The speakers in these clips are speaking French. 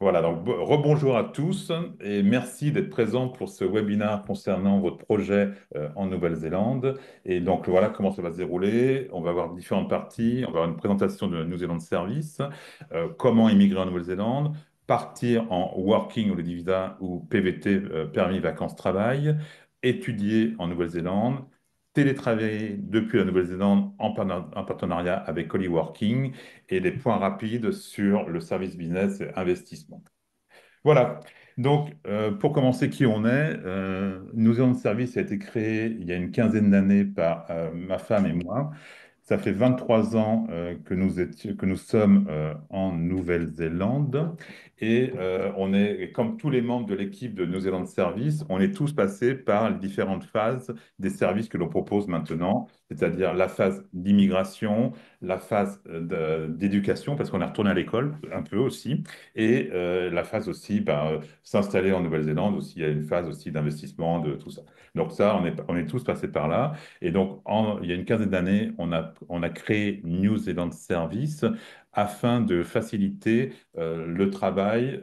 Voilà, donc rebonjour à tous et merci d'être présents pour ce webinaire concernant votre projet en Nouvelle-Zélande. Et donc voilà comment ça va se dérouler. On va avoir différentes parties. On va avoir une présentation de New Zealand Service, comment immigrer en Nouvelle-Zélande, partir en working ou le visa ou PVT, permis vacances travail, étudier en Nouvelle-Zélande, télétravailler depuis la Nouvelle-Zélande en partenariat avec Working et des points rapides sur le service business et investissement. Voilà. Donc, pour commencer, qui on est, Nous Zealand Service a été créé il y a une quinzaine d'années par ma femme et moi. Ça fait 23 ans que nous sommes en Nouvelle-Zélande et on est, comme tous les membres de l'équipe de New Zealand Service, on est tous passés par les différentes phases des services que l'on propose maintenant, c'est-à-dire la phase d'immigration, la phase d'éducation, parce qu'on est retourné à l'école un peu aussi, et la phase aussi, s'installer en Nouvelle-Zélande aussi, il y a une phase aussi d'investissement, de tout ça. Donc ça, on est tous passés par là. Et donc, il y a une quinzaine d'années, on a créé New Zealand Service afin de faciliter le travail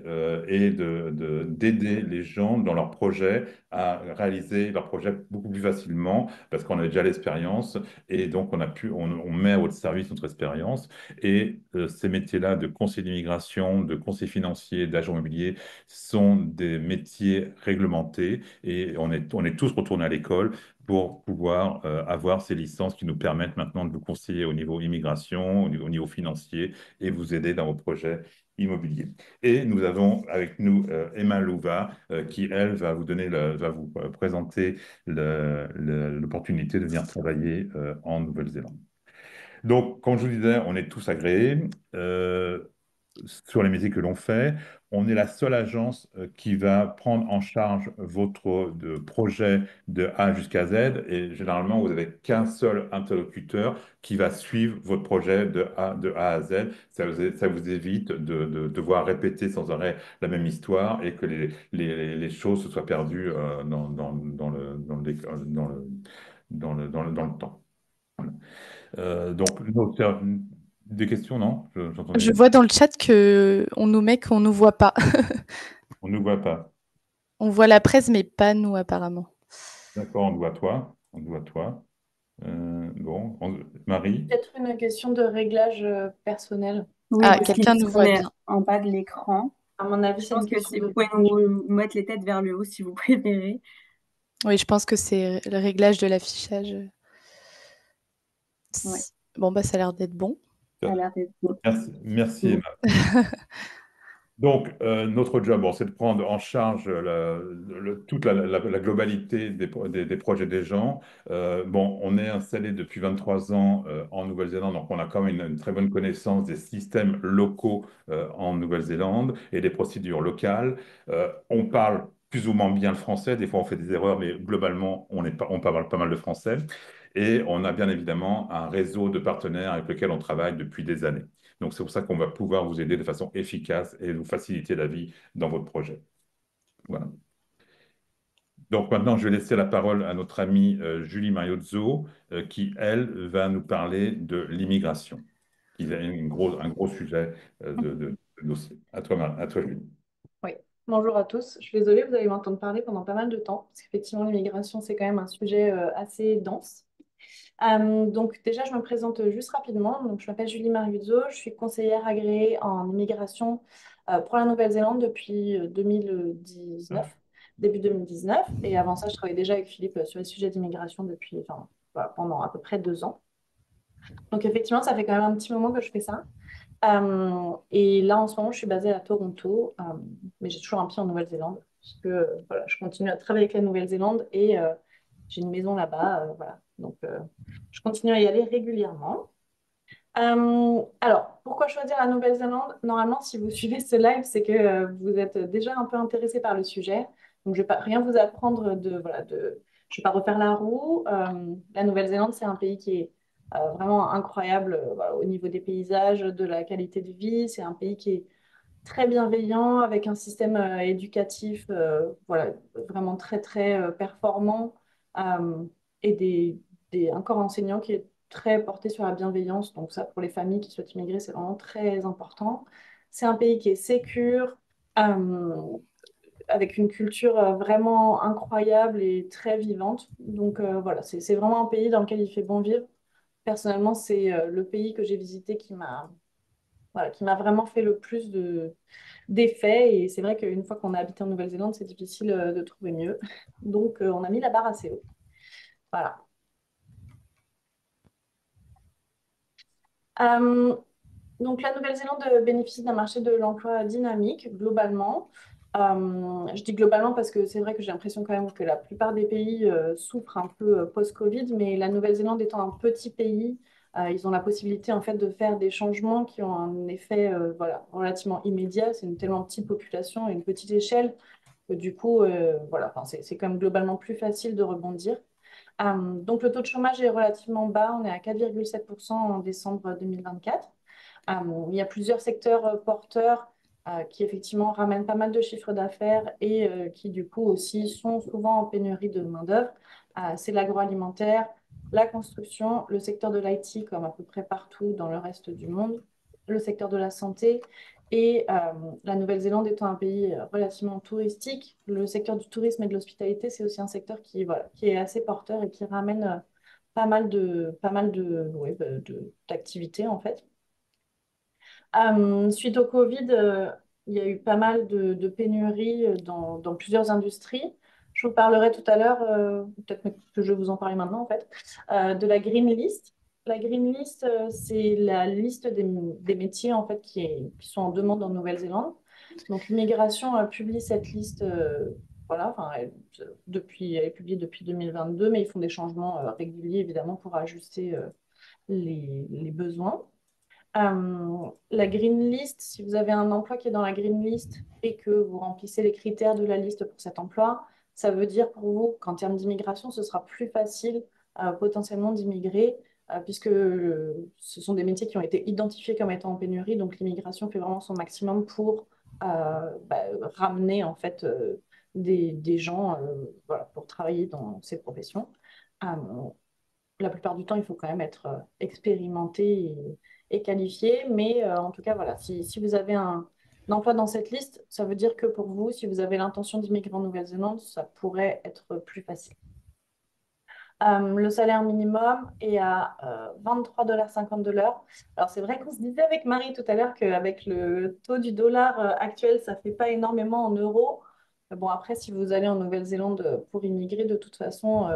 et d'aider les gens dans leurs projets à réaliser leurs projets beaucoup plus facilement parce qu'on a déjà l'expérience et donc on met à votre service notre expérience. Et ces métiers-là de conseiller d'immigration, de conseiller financier, d'agent immobilier sont des métiers réglementés et on est tous retournés à l'école pour pouvoir avoir ces licences qui nous permettent maintenant de vous conseiller au niveau immigration, au niveau financier et vous aider dans vos projets immobiliers. Et nous avons avec nous Emma Louva qui, elle, va vous présenter l'opportunité de venir travailler en Nouvelle-Zélande. Donc, comme je vous disais, on est tous agréés. Sur les métiers que l'on fait. On est la seule agence qui va prendre en charge votre projet de A jusqu'à Z et généralement, vous n'avez qu'un seul interlocuteur qui va suivre votre projet de A à Z. Ça vous évite de devoir répéter sans arrêt la même histoire et que les choses se soient perdues dans le temps. Voilà. Donc, des questions, non? Je J'entendais. vois dans le chat que on nous met qu'on nous voit pas. On ne voit pas. On voit la presse, mais pas nous apparemment. D'accord, on te voit toi. On te voit toi. Bon, Marie. Peut-être une question de réglage personnel. Ah, Oui, parce quelqu'un nous qu'on voit est bien. en bas de l'écran. À mon avis, Je c'est une pense que question si de vous pouvez réglage. nous mettre les têtes vers le haut si vous préférez. Oui, je pense que c'est le réglage de l'affichage. Ouais, Bon, bah, ça a l'air d'être bon. ça a l'air d'être bon. Merci, Bon. Emma. Donc, notre job, bon, c'est de prendre en charge toute la globalité des projets des gens. Bon, on est installé depuis 23 ans en Nouvelle-Zélande, donc on a quand même une très bonne connaissance des systèmes locaux en Nouvelle-Zélande et des procédures locales. On parle plus ou moins bien le français, des fois on fait des erreurs, mais globalement, on parle pas mal de français. Et on a bien évidemment un réseau de partenaires avec lesquels on travaille depuis des années. Donc, c'est pour ça qu'on va pouvoir vous aider de façon efficace et vous faciliter la vie dans votre projet. Voilà. Donc, maintenant, je vais laisser la parole à notre amie Julie Mariozzo, qui, elle, va nous parler de l'immigration, qui est un gros sujet de dossier. À toi, Julie. Oui. Bonjour à tous. Je suis désolée, vous allez m'entendre parler pendant pas mal de temps, parce qu'effectivement, l'immigration, c'est quand même un sujet assez dense. Donc déjà, je me présente juste rapidement. Donc, je m'appelle Julie Mariuzzo, je suis conseillère agréée en immigration pour la Nouvelle-Zélande depuis 2019, début 2019. Et avant ça, je travaillais déjà avec Philippe sur les sujets d'immigration depuis, enfin, voilà, pendant à peu près 2 ans. Donc effectivement, ça fait quand même un petit moment que je fais ça. Et là, en ce moment, je suis basée à Toronto, mais j'ai toujours un pied en Nouvelle-Zélande, parce que voilà, je continue à travailler avec la Nouvelle-Zélande et j'ai une maison là-bas. Voilà. Donc, je continue à y aller régulièrement. Alors, pourquoi choisir la Nouvelle-Zélande? Normalement, si vous suivez ce live, c'est que vous êtes déjà un peu intéressé par le sujet. Donc, je ne vais pas rien vous apprendre je ne vais pas refaire la roue. La Nouvelle-Zélande, c'est un pays qui est vraiment incroyable voilà, au niveau des paysages, de la qualité de vie. C'est un pays qui est très bienveillant, avec un système éducatif voilà, vraiment très, très performant euh, et un corps enseignant qui est très porté sur la bienveillance. Donc ça, pour les familles qui souhaitent immigrer, c'est vraiment très important. C'est un pays qui est sécure, euh, avec une culture vraiment incroyable et très vivante. Donc voilà, c'est vraiment un pays dans lequel il fait bon vivre. Personnellement, c'est le pays que j'ai visité qui m'a vraiment fait le plus d'effets. Et c'est vrai qu'une fois qu'on a habité en Nouvelle-Zélande, c'est difficile de trouver mieux. Donc on a mis la barre assez haut. Voilà. Euh, Donc, la Nouvelle-Zélande bénéficie d'un marché de l'emploi dynamique globalement. Je dis globalement parce que c'est vrai que j'ai l'impression quand même que la plupart des pays souffrent un peu post-Covid, mais la Nouvelle-Zélande étant un petit pays, ils ont la possibilité en fait de faire des changements qui ont un effet voilà, relativement immédiat. C'est une tellement petite population et une petite échelle que du coup, voilà, enfin, c'est quand même globalement plus facile de rebondir. Donc, le taux de chômage est relativement bas. On est à 4,7% en décembre 2024. Il y a plusieurs secteurs porteurs qui effectivement ramènent pas mal de chiffres d'affaires et qui du coup aussi sont souvent en pénurie de main-d'œuvre. C'est l'agroalimentaire, la construction, le secteur de l'IT comme à peu près partout dans le reste du monde, le secteur de la santé et la Nouvelle-Zélande étant un pays relativement touristique, le secteur du tourisme et de l'hospitalité, c'est aussi un secteur qui, voilà, qui est assez porteur et qui ramène ouais, d'activités en fait. Suite au Covid, il y a eu pas mal de pénuries dans plusieurs industries. Je vous parlerai tout à l'heure, peut-être que je vais vous en parler maintenant en fait, de la Green List. La Green List, c'est la liste des métiers en fait qui sont en demande en Nouvelle-Zélande. Donc l'immigration publie cette liste, voilà, enfin, elle est publiée depuis 2022, mais ils font des changements réguliers évidemment pour ajuster les besoins. La green list, si vous avez un emploi qui est dans la green list et que vous remplissez les critères de la liste pour cet emploi, ça veut dire pour vous qu'en termes d'immigration, ce sera plus facile potentiellement d'immigrer puisque ce sont des métiers qui ont été identifiés comme étant en pénurie. Donc l'immigration fait vraiment son maximum pour ramener en fait des gens voilà, pour travailler dans ces professions. Euh, la plupart du temps, il faut quand même être expérimenté et qualifié. Mais en tout cas, voilà, si vous avez un emploi dans cette liste, ça veut dire que pour vous, si vous avez l'intention d'immigrer en Nouvelle-Zélande, ça pourrait être plus facile. Le salaire minimum est à 23,50 $ de l'heure. Alors, c'est vrai qu'on se disait avec Marie tout à l'heure qu'avec le taux du dollar actuel, ça ne fait pas énormément en euros. Bon, après, si vous allez en Nouvelle-Zélande pour immigrer, de toute façon,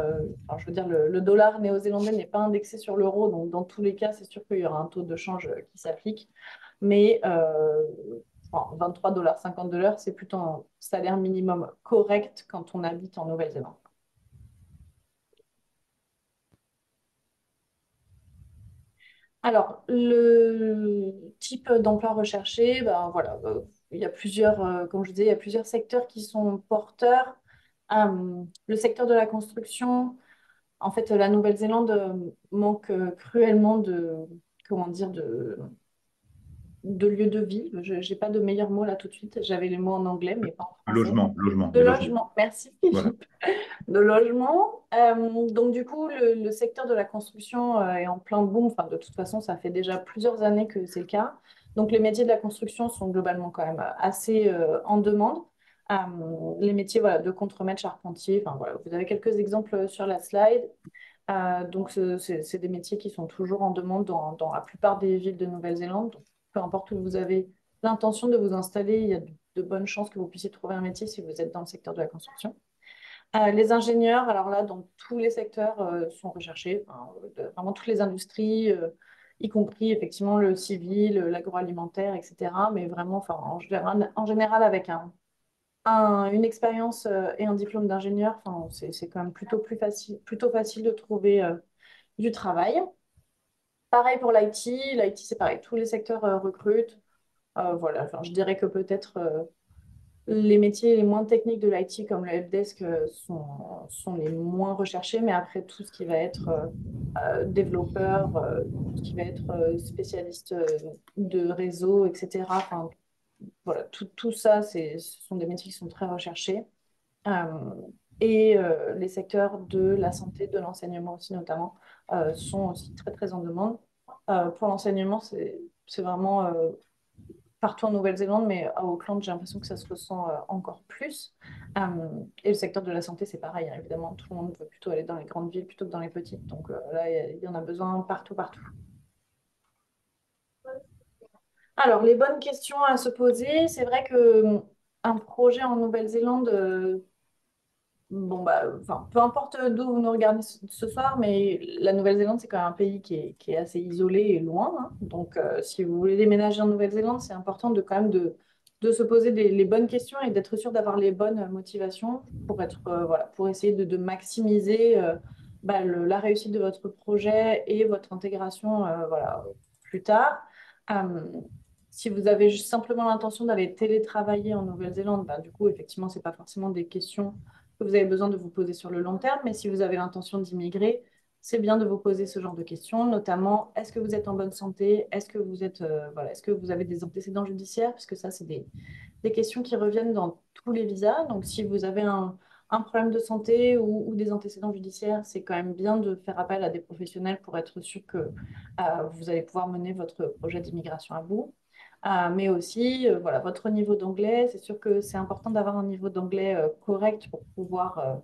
enfin, je veux dire, le dollar néo-zélandais n'est pas indexé sur l'euro. Donc, dans tous les cas, c'est sûr qu'il y aura un taux de change qui s'applique. Mais enfin, 23,50 $ de l'heure, c'est plutôt un salaire minimum correct quand on habite en Nouvelle-Zélande. Alors, le type d'emploi recherché, ben voilà, il y a plusieurs, comme je disais, il y a plusieurs secteurs qui sont porteurs. Le secteur de la construction, en fait, la Nouvelle-Zélande manque cruellement comment dire, de lieux de vie. Je n'ai pas de meilleur mot là tout de suite. J'avais les mots en anglais, mais pas en français. De Des logements. logement, merci Voilà. Philippe. De logement. Donc du coup, le secteur de la construction est en plein boom. Enfin, de toute façon, ça fait déjà plusieurs années que c'est le cas. Donc les métiers de la construction sont globalement quand même assez en demande. Euh, les métiers voilà, de contremaître, charpentier, enfin, voilà, vous avez quelques exemples sur la slide. Donc c'est des métiers qui sont toujours en demande dans la plupart des villes de Nouvelle-Zélande. Donc, peu importe où vous avez l'intention de vous installer, il y a de bonnes chances que vous puissiez trouver un métier si vous êtes dans le secteur de la construction. Les ingénieurs, alors là, dans tous les secteurs, sont recherchés, enfin, vraiment toutes les industries, y compris effectivement le civil, l'agroalimentaire, etc. Mais vraiment, enfin, en général avec une expérience et un diplôme d'ingénieur, enfin, c'est quand même plutôt facile de trouver du travail. Pareil pour l'IT. L'IT, c'est pareil, tous les secteurs recrutent. Voilà, enfin, je dirais que peut-être les métiers les moins techniques de l'IT, comme le helpdesk, sont les moins recherchés, mais après, tout ce qui va être développeur, tout ce qui va être spécialiste de réseau, etc. Enfin, voilà, tout ça, ce sont des métiers qui sont très recherchés. Euh, et les secteurs de la santé, de l'enseignement aussi notamment, sont aussi très, très en demande. Pour l'enseignement, c'est vraiment partout en Nouvelle-Zélande, mais à Auckland, j'ai l'impression que ça se ressent encore plus. Et le secteur de la santé, c'est pareil, hein, évidemment, tout le monde veut plutôt aller dans les grandes villes plutôt que dans les petites. Donc là, il y en a besoin partout, partout. Alors, les bonnes questions à se poser, c'est vrai que un projet en Nouvelle-Zélande, bon, bah, enfin, peu importe d'où vous nous regardez ce soir, mais la Nouvelle-Zélande, c'est quand même un pays qui est assez isolé et loin, hein. Donc, si vous voulez déménager en Nouvelle-Zélande, c'est important de quand même de se poser les bonnes questions et d'être sûr d'avoir les bonnes motivations pour être, voilà, pour essayer de maximiser bah, la réussite de votre projet et votre intégration voilà, plus tard. Euh, Si vous avez juste simplement l'intention d'aller télétravailler en Nouvelle-Zélande, bah, du coup, effectivement, ce n'est pas forcément des questions que vous avez besoin de vous poser sur le long terme, mais si vous avez l'intention d'immigrer, c'est bien de vous poser ce genre de questions, notamment est-ce que vous êtes en bonne santé, est-ce que vous êtes, voilà, est-ce que vous avez des antécédents judiciaires, puisque ça, c'est des questions qui reviennent dans tous les visas. Donc, si vous avez un problème de santé ou des antécédents judiciaires, c'est quand même bien de faire appel à des professionnels pour être sûr que vous allez pouvoir mener votre projet d'immigration à bout. Mais aussi, voilà, votre niveau d'anglais, c'est sûr que c'est important d'avoir un niveau d'anglais correct pour pouvoir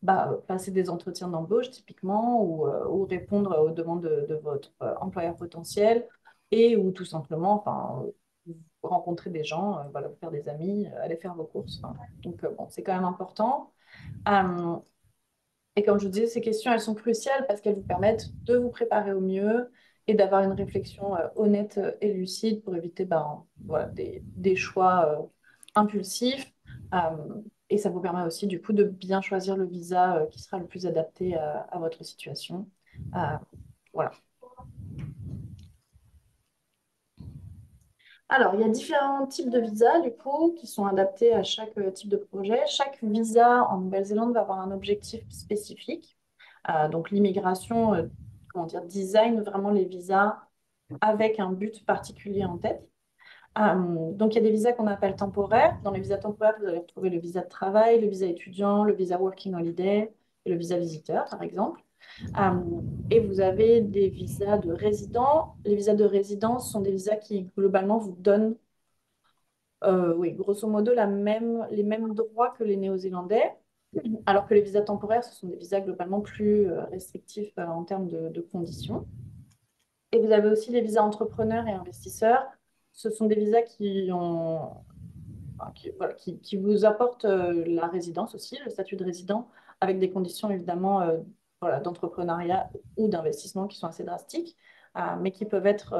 bah, passer des entretiens d'embauche typiquement ou répondre aux demandes de votre employeur potentiel et ou tout simplement enfin, rencontrer des gens, voilà, faire des amis, aller faire vos courses. Enfin, donc, bon, c'est quand même important. Euh, et comme je vous disais, ces questions, elles sont cruciales parce qu'elles vous permettent de vous préparer au mieux et d'avoir une réflexion honnête et lucide pour éviter ben, voilà, des choix impulsifs. Euh, et ça vous permet aussi, du coup, de bien choisir le visa qui sera le plus adapté à votre situation. Euh, voilà. Alors, il y a différents types de visas, du coup, qui sont adaptés à chaque type de projet. Chaque visa en Nouvelle-Zélande va avoir un objectif spécifique. Donc, l'immigration, comment dire, design vraiment les visas avec un but particulier en tête. Donc, il y a des visas qu'on appelle temporaires. Dans les visas temporaires, vous allez retrouver le visa de travail, le visa étudiant, le visa working holiday et le visa visiteur, par exemple. Et vous avez des visas de résidents. Les visas de résidence sont des visas qui, globalement, vous donnent, oui, grosso modo, les mêmes droits que les Néo-Zélandais, alors que les visas temporaires, ce sont des visas globalement plus restrictifs en termes de conditions. Et vous avez aussi les visas entrepreneurs et investisseurs. Ce sont des visas voilà, qui vous apportent la résidence aussi, le statut de résident, avec des conditions évidemment voilà, d'entrepreneuriat ou d'investissement qui sont assez drastiques, mais qui peuvent être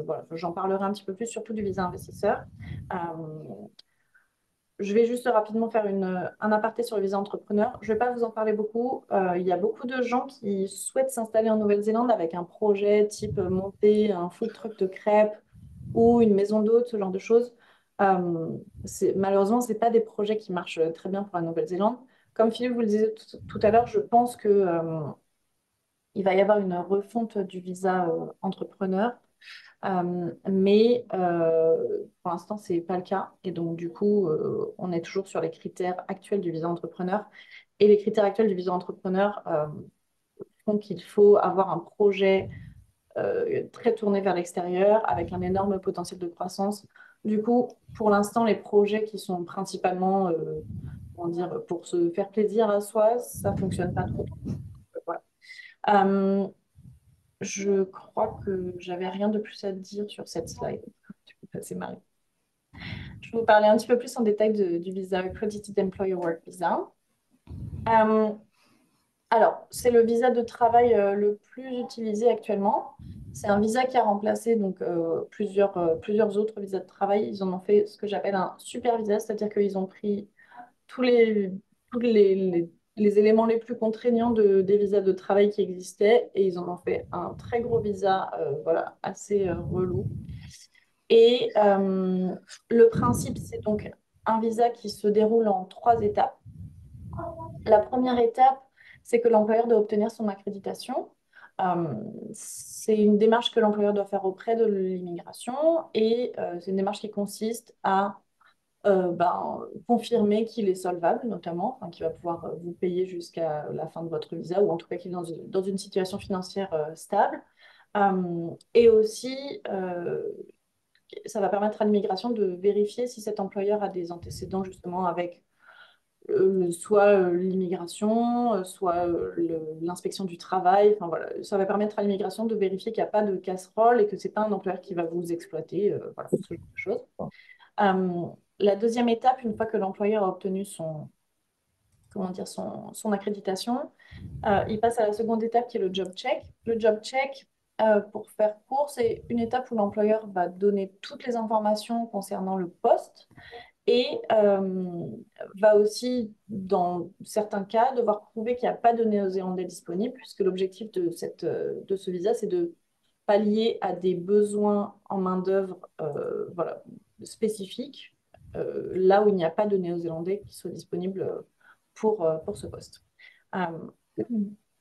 voilà, j'en parlerai un petit peu plus, surtout du visa investisseur. Euh, je vais juste rapidement faire un aparté sur le visa entrepreneur. Je ne vais pas vous en parler beaucoup. Il y a beaucoup de gens qui souhaitent s'installer en Nouvelle-Zélande avec un projet type monter un food truck de crêpes ou une maison d'hôte, ce genre de choses. Malheureusement, ce n'est pas des projets qui marchent très bien pour la Nouvelle-Zélande. Comme Philippe vous le disait tout à l'heure, je pense que, il va y avoir une refonte du visa entrepreneur. Mais pour l'instant, ce n'est pas le cas. Et donc, du coup, on est toujours sur les critères actuels du visa entrepreneur. Et les critères actuels du visa entrepreneur font qu'il faut avoir un projet très tourné vers l'extérieur, avec un énorme potentiel de croissance. Du coup, pour l'instant, les projets qui sont principalement comment dire, pour se faire plaisir à soi, ça ne fonctionne pas trop. Voilà. Euh, je crois que j'avais rien de plus à dire sur cette slide. Tu peux passer, Marie. Je vais vous parler un petit peu plus en détail du visa Accredited Employer Work Visa. Euh, alors, c'est le visa de travail le plus utilisé actuellement. C'est un visa qui a remplacé donc, plusieurs autres visas de travail. Ils en ont fait ce que j'appelle un super visa, c'est-à-dire qu'ils ont pris tous les, tous les éléments les plus contraignants des visas de travail qui existaient et ils en ont fait un très gros visa voilà, assez relou. Et le principe, c'est donc un visa qui se déroule en 3 étapes. La première étape, c'est que l'employeur doit obtenir son accréditation. C'est une démarche que l'employeur doit faire auprès de l'immigration et c'est une démarche qui consiste à confirmer qu'il est solvable, notamment, enfin, qu'il va pouvoir vous payer jusqu'à la fin de votre visa ou en tout cas qu'il est dans une situation financière stable. Et aussi ça va permettre à l'immigration de vérifier si cet employeur a des antécédents justement avec soit l'immigration, soit l'inspection du travail. Enfin, voilà. Ça va permettre à l'immigration de vérifier qu'il n'y a pas de casserole et que ce n'est pas un employeur qui va vous exploiter, voilà, ce genre de choses. Euh, la deuxième étape, une fois que l'employeur a obtenu comment dire, son accréditation, il passe à la seconde étape qui est le job check. Le job check, pour faire court, c'est une étape où l'employeur va donner toutes les informations concernant le poste et va aussi, dans certains cas, devoir prouver qu'il n'y a pas de Néo-Zélandais disponible, puisque l'objectif de ce visa, c'est de pallier à des besoins en main-d'œuvre voilà, spécifiques, là où il n'y a pas de Néo-Zélandais qui soit disponible pour ce poste. Euh,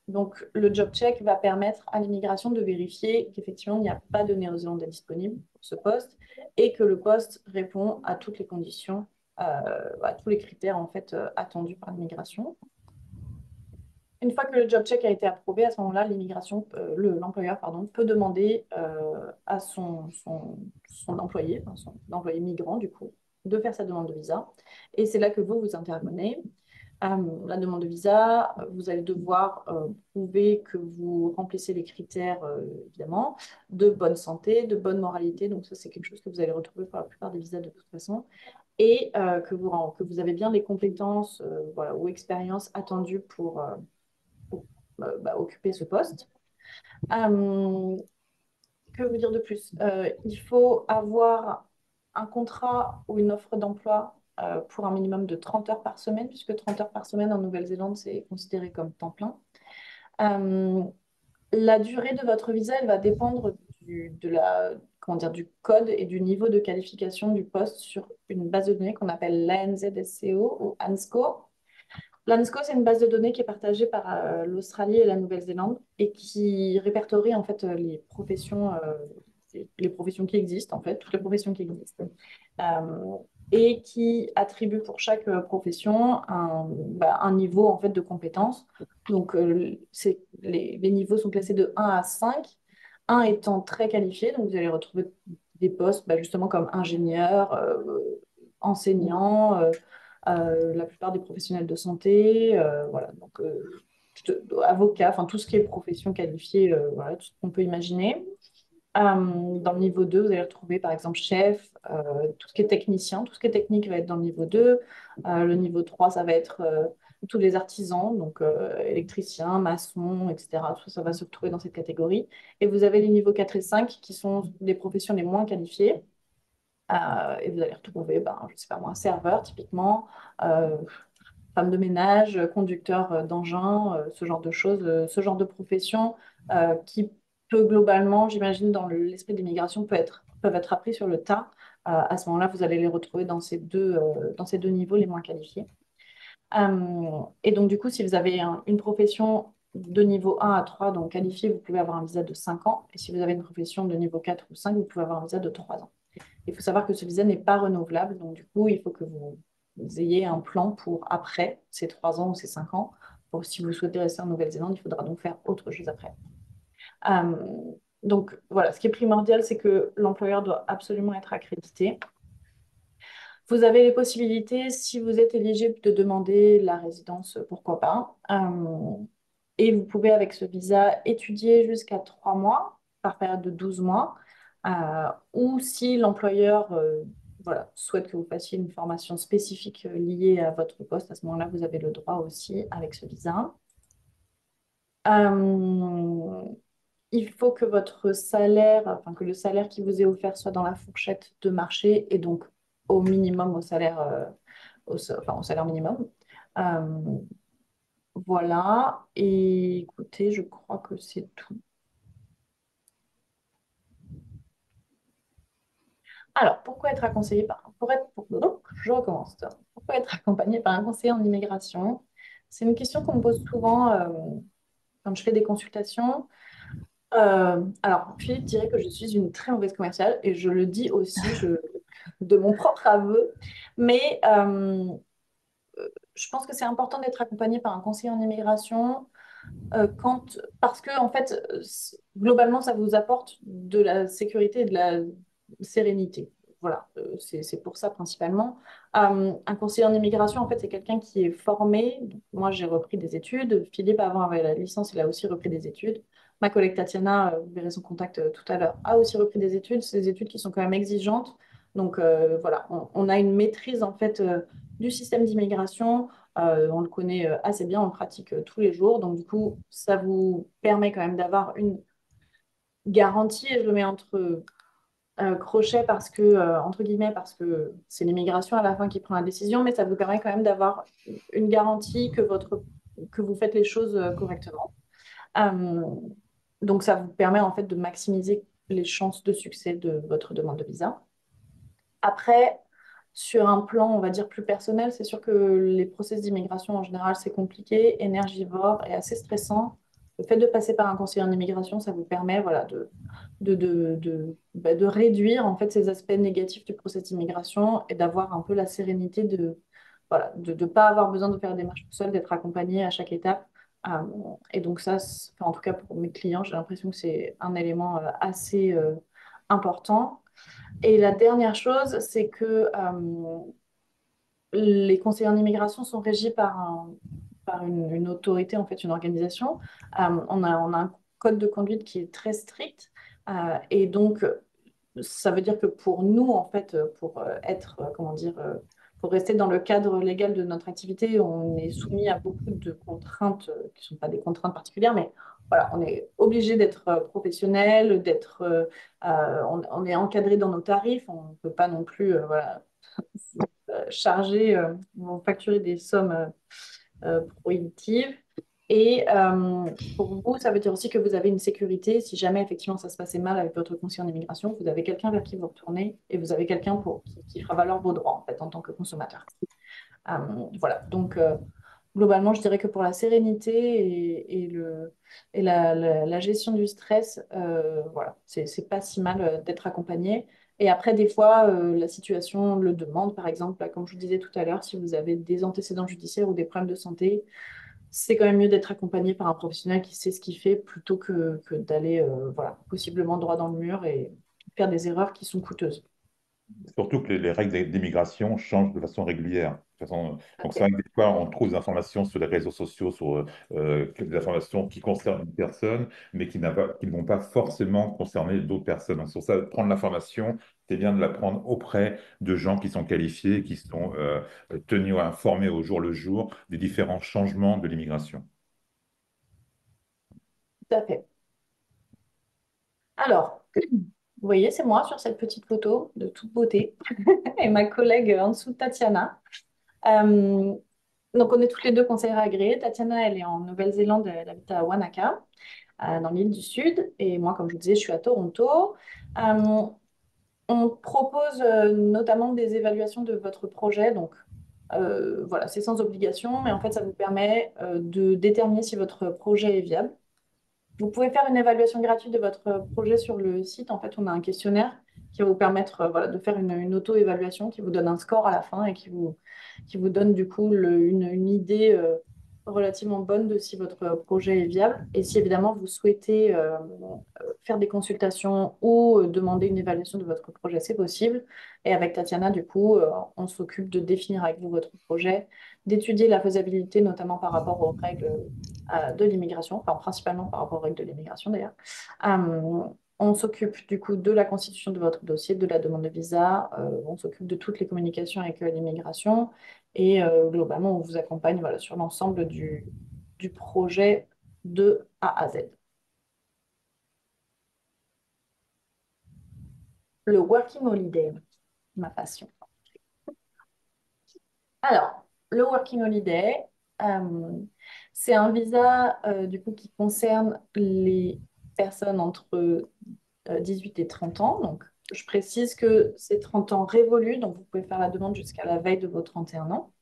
donc, le job check va permettre à l'immigration de vérifier qu'effectivement, il n'y a pas de Néo-Zélandais disponible pour ce poste et que le poste répond à toutes les conditions, à tous les critères en fait, attendus par l'immigration. Une fois que le job check a été approuvé, à ce moment-là, l'employeur peut demander à son employé, enfin, son employé migrant du coup, de faire sa demande de visa. Et c'est là que vous intervenez. La demande de visa, vous allez devoir prouver que vous remplissez les critères, évidemment, de bonne santé, de bonne moralité. Donc ça, c'est quelque chose que vous allez retrouver pour la plupart des visas de toute façon. Et que vous avez bien les compétences voilà, ou expériences attendues pour occuper ce poste. Que vous dire de plus? Il faut avoir un contrat ou une offre d'emploi pour un minimum de 30 heures par semaine, puisque 30 heures par semaine en Nouvelle-Zélande, c'est considéré comme temps plein. La durée de votre visa, elle va dépendre du code et du niveau de qualification du poste sur une base de données qu'on appelle l'ANZSCO ou ANSCO. L'ANSCO, c'est une base de données qui est partagée par l'Australie et la Nouvelle-Zélande et qui répertorie en fait les professions qui existent, en fait, toutes les professions qui existent. Et qui attribue pour chaque profession un niveau en fait, de compétence. Donc, les niveaux sont classés de 1 à 5, 1 étant très qualifié, donc vous allez retrouver des postes justement comme ingénieur, enseignant, la plupart des professionnels de santé, voilà, donc avocat, enfin tout ce qui est profession qualifiée, voilà, tout ce qu'on peut imaginer. Dans le niveau 2, vous allez retrouver par exemple chef, tout ce qui est technicien, tout ce qui est technique va être dans le niveau 2. Le niveau 3, ça va être tous les artisans, donc électriciens, maçons, etc. Tout ça va se retrouver dans cette catégorie. Et vous avez les niveaux 4 et 5 qui sont des professions les moins qualifiées. Et vous allez retrouver, je ne sais pas moi, serveur typiquement, euh, femme de ménage, conducteur d'engin, ce genre de choses, ce genre de profession qui peut globalement, j'imagine, dans l'esprit d'immigration, peuvent être appris sur le tas. À ce moment-là, vous allez les retrouver dans ces deux niveaux les moins qualifiés. Et donc, du coup, si vous avez une profession de niveau 1 à 3, donc qualifiée, vous pouvez avoir un visa de 5 ans. Et si vous avez une profession de niveau 4 ou 5, vous pouvez avoir un visa de 3 ans. Il faut savoir que ce visa n'est pas renouvelable. Donc, du coup, il faut que vous ayez un plan pour après ces 3 ans ou ces 5 ans. Si vous souhaitez rester en Nouvelle-Zélande, il faudra donc faire autre chose après. Euh, donc, voilà, ce qui est primordial, c'est que l'employeur doit absolument être accrédité. Vous avez les possibilités, si vous êtes éligible, de demander la résidence, pourquoi pas. Et vous pouvez, avec ce visa, étudier jusqu'à 3 mois, par période de 12 mois. Ou si l'employeur voilà, souhaite que vous fassiez une formation spécifique liée à votre poste, à ce moment-là, vous avez le droit aussi avec ce visa. Il faut que votre salaire, enfin que le salaire qui vous est offert soit dans la fourchette de marché et donc au minimum au salaire, au salaire minimum. Euh, voilà. Et écoutez, je crois que c'est tout. Alors, pourquoi être accompagné je recommence. Pourquoi être accompagné par un conseiller en immigration? C'est une question qu'on me pose souvent quand je fais des consultations. Alors, Philippe dirait que je suis une très mauvaise commerciale et je le dis aussi de mon propre aveu. Mais je pense que c'est important d'être accompagné par un conseiller en immigration parce que, en fait, globalement, ça vous apporte de la sécurité et sérénité. Voilà, c'est pour ça principalement. Un conseiller en immigration, en fait, c'est quelqu'un qui est formé. Donc, moi, j'ai repris des études. Philippe, avant, avait la licence, il a aussi repris des études. Ma collègue Tatiana, vous verrez son contact tout à l'heure, a aussi repris des études. C'est des études qui sont quand même exigeantes. Donc, voilà, on a une maîtrise, en fait, du système d'immigration. On le connaît assez bien, on le pratique tous les jours. Donc, du coup, ça vous permet quand même d'avoir une garantie, et je le mets entre crochet parce que, entre guillemets, parce que c'est l'immigration à la fin qui prend la décision, mais ça vous permet quand même d'avoir une garantie que vous faites les choses correctement. Euh, donc, ça vous permet en fait de maximiser les chances de succès de votre demande de visa. Après, sur un plan, on va dire, plus personnel, c'est sûr que les process d'immigration en général, c'est compliqué, énergivore et assez stressant. Le fait de passer par un conseiller en immigration, ça vous permet voilà, de réduire en fait ces aspects négatifs du process d'immigration et d'avoir un peu la sérénité de voilà, de pas avoir besoin de faire des démarches tout seul, d'être accompagné à chaque étape. Euh, et donc ça, enfin, en tout cas pour mes clients, j'ai l'impression que c'est un élément assez important. Et la dernière chose, c'est que les conseillers en immigration sont régis par une autorité, en fait, une organisation. On a un code de conduite qui est très strict. Et donc, ça veut dire que pour nous, en fait, pour être, comment dire, pour rester dans le cadre légal de notre activité, on est soumis à beaucoup de contraintes qui ne sont pas des contraintes particulières, mais voilà, on est obligé d'être professionnel, on est encadré dans nos tarifs, on ne peut pas non plus, voilà, charger, vont facturer des sommes prohibitives. Et pour vous, ça veut dire aussi que vous avez une sécurité. Si jamais effectivement ça se passait mal avec votre conseiller en immigration, vous avez quelqu'un vers qui vous retournez et vous avez quelqu'un qui fera valoir vos droits en fait en tant que consommateur. Euh, voilà. Donc globalement, je dirais que pour la sérénité et la gestion du stress, voilà, c'est pas si mal d'être accompagné. Et après, des fois, la situation le demande. Par exemple, là, comme je vous disais tout à l'heure, si vous avez des antécédents judiciaires ou des problèmes de santé, c'est quand même mieux d'être accompagné par un professionnel qui sait ce qu'il fait plutôt que d'aller voilà, possiblement droit dans le mur et faire des erreurs qui sont coûteuses. Surtout que les règles d'immigration changent de façon régulière. Donc c'est Ok. vrai que des fois, on trouve des informations sur les réseaux sociaux, sur des informations qui concernent une personne, mais qui ne vont pas forcément concerner d'autres personnes. Donc sur ça, prendre l'information, c'est bien de la prendre auprès de gens qui sont qualifiés, qui sont tenus à informer au jour le jour des différents changements de l'immigration. Tout à fait. Alors, vous voyez, c'est moi sur cette petite photo de toute beauté et ma collègue en dessous, Tatiana. Euh, donc, on est toutes les deux conseillères agréées. Tatiana, elle est en Nouvelle-Zélande, elle habite à Wanaka, dans l'île du Sud. Et moi, comme je vous disais, je suis à Toronto. Euh, on propose notamment des évaluations de votre projet. Donc, voilà, c'est sans obligation, mais en fait, ça vous permet de déterminer si votre projet est viable. Vous pouvez faire une évaluation gratuite de votre projet sur le site. En fait, on a un questionnaire qui va vous permettre voilà, de faire une auto-évaluation qui vous donne un score à la fin et qui vous donne du coup une idée relativement bonne de si votre projet est viable. Et si évidemment vous souhaitez faire des consultations ou demander une évaluation de votre projet, c'est possible. Et avec Tatiana, du coup, on s'occupe de définir avec vous votre projet, d'étudier la faisabilité, notamment par rapport aux règles de l'immigration, enfin principalement par rapport aux règles de l'immigration d'ailleurs. On s'occupe du coup de la constitution de votre dossier, de la demande de visa, on s'occupe de toutes les communications avec l'immigration et globalement on vous accompagne voilà, sur l'ensemble du projet de A à Z. Le Working Holiday, ma passion. Alors, le Working Holiday, euh, c'est un visa du coup qui concerne les personnes entre 18 et 30 ans. Donc, je précise que c'est 30 ans révolus, donc vous pouvez faire la demande jusqu'à la veille de vos 31 ans.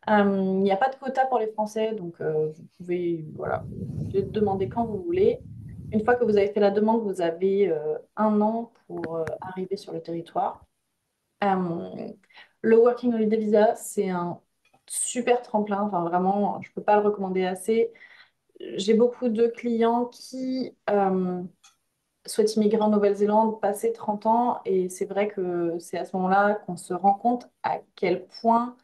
Il n'y a pas de quota pour les Français, donc vous pouvez voilà, le demander quand vous voulez. Une fois que vous avez fait la demande, vous avez un an pour arriver sur le territoire. Euh, le Working Holiday Visa, c'est un super tremplin. Enfin, vraiment, je ne peux pas le recommander assez. J'ai beaucoup de clients qui souhaitent immigrer en Nouvelle-Zélande passé 30 ans. Et c'est vrai que c'est à ce moment-là qu'on se rend compte à quel point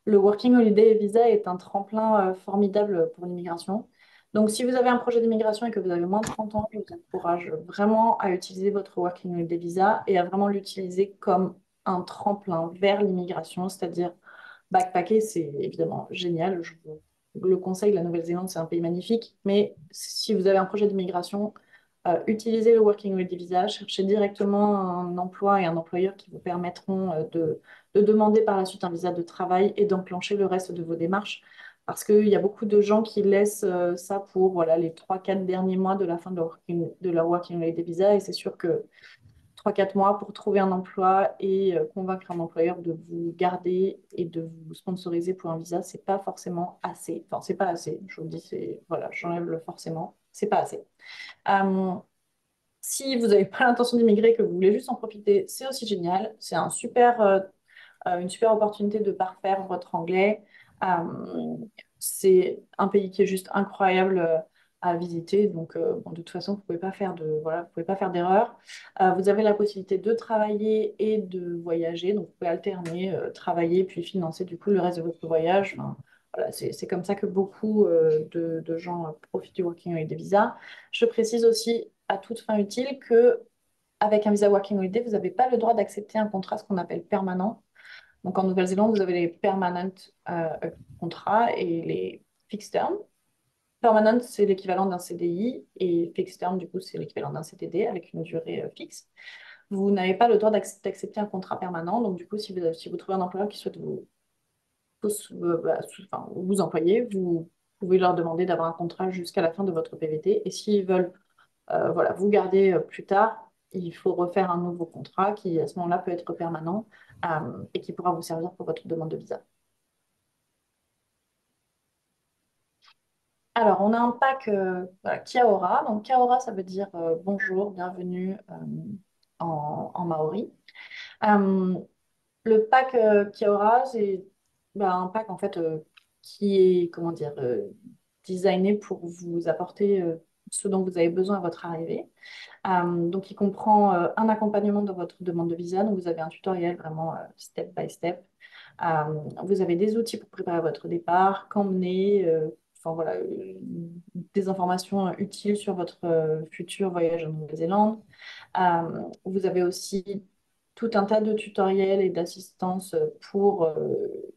le Working Holiday Visa est un tremplin formidable pour l'immigration. Donc, si vous avez un projet d'immigration et que vous avez moins de 30 ans, je vous encourage vraiment à utiliser votre Working Holiday Visa et à vraiment l'utiliser comme un tremplin vers l'immigration, c'est-à-dire backpacker, c'est évidemment génial. Je vous le conseille, la Nouvelle-Zélande, c'est un pays magnifique, mais si vous avez un projet d'immigration, utilisez le Working Holiday Visa, cherchez directement un emploi et un employeur qui vous permettront de demander par la suite un visa de travail et d'enclencher le reste de vos démarches. Parce qu'il y a beaucoup de gens qui laissent ça pour voilà, les 3 4 derniers mois de la fin de leur Working Holiday Visa. Et c'est sûr que 3 4 mois pour trouver un emploi et convaincre un employeur de vous garder et de vous sponsoriser pour un visa, c'est pas forcément assez. Enfin, c'est pas assez. Je vous le dis, c'est voilà, j'enlève le forcément. C'est pas assez. Euh, Si vous n'avez pas l'intention d'immigrer, que vous voulez juste en profiter, c'est aussi génial. C'est une super opportunité de parfaire votre anglais. Euh, c'est un pays qui est juste incroyable à visiter. Donc, bon, de toute façon, vous pouvez pas faire voilà, vous pouvez pas faire d'erreur. Vous avez la possibilité de travailler et de voyager. Donc, vous pouvez alterner, travailler puis financer du coup le reste de votre voyage. Enfin, voilà, c'est comme ça que beaucoup de gens profitent du Working Holiday Visa. Je précise aussi à toute fin utile que avec un visa Working Holiday, vous n'avez pas le droit d'accepter un contrat, ce qu'on appelle permanent. Donc en Nouvelle-Zélande, vous avez les permanent contrats et les fixed term. Permanent, c'est l'équivalent d'un CDI et fixed term, du coup, c'est l'équivalent d'un CDD avec une durée fixe. Vous n'avez pas le droit d'accepter un contrat permanent. Donc, du coup, si vous trouvez un employeur qui souhaite enfin, vous employer, vous pouvez leur demander d'avoir un contrat jusqu'à la fin de votre PVT. Et s'ils veulent voilà, vous garder plus tard, il faut refaire un nouveau contrat qui, à ce moment-là, peut être permanent et qui pourra vous servir pour votre demande de visa. Alors, on a un pack voilà, Kia-ora. Donc, Kia-ora, ça veut dire bonjour, bienvenue en maori. Euh, le pack Kia-ora, c'est un pack en fait qui est, comment dire, designé pour vous apporter ce dont vous avez besoin à votre arrivée. Donc, il comprend un accompagnement dans votre demande de visa. Donc, vous avez un tutoriel vraiment step by step. Euh, Vous avez des outils pour préparer votre départ, qu'emmener, enfin voilà, des informations utiles sur votre futur voyage en Nouvelle-Zélande. Vous avez aussi tout un tas de tutoriels et d'assistance pour,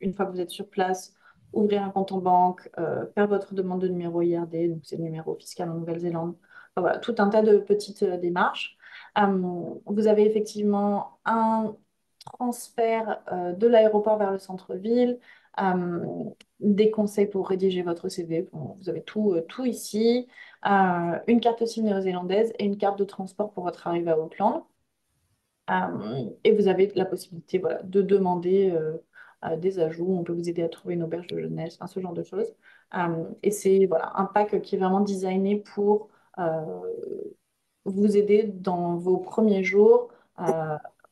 une fois que vous êtes sur place, ouvrir un compte en banque, faire votre demande de numéro IRD, donc c'est le numéro fiscal en Nouvelle-Zélande. Enfin, voilà, tout un tas de petites démarches. Vous avez effectivement un transfert de l'aéroport vers le centre-ville, euh, des conseils pour rédiger votre CV. Bon, vous avez tout ici. Une carte SIM néo-zélandaise et une carte de transport pour votre arrivée à Auckland. Et vous avez la possibilité voilà, de demander des ajouts. On peut vous aider à trouver une auberge de jeunesse, enfin, ce genre de choses. Et c'est voilà, un pack qui est vraiment designé pour vous aider dans vos premiers jours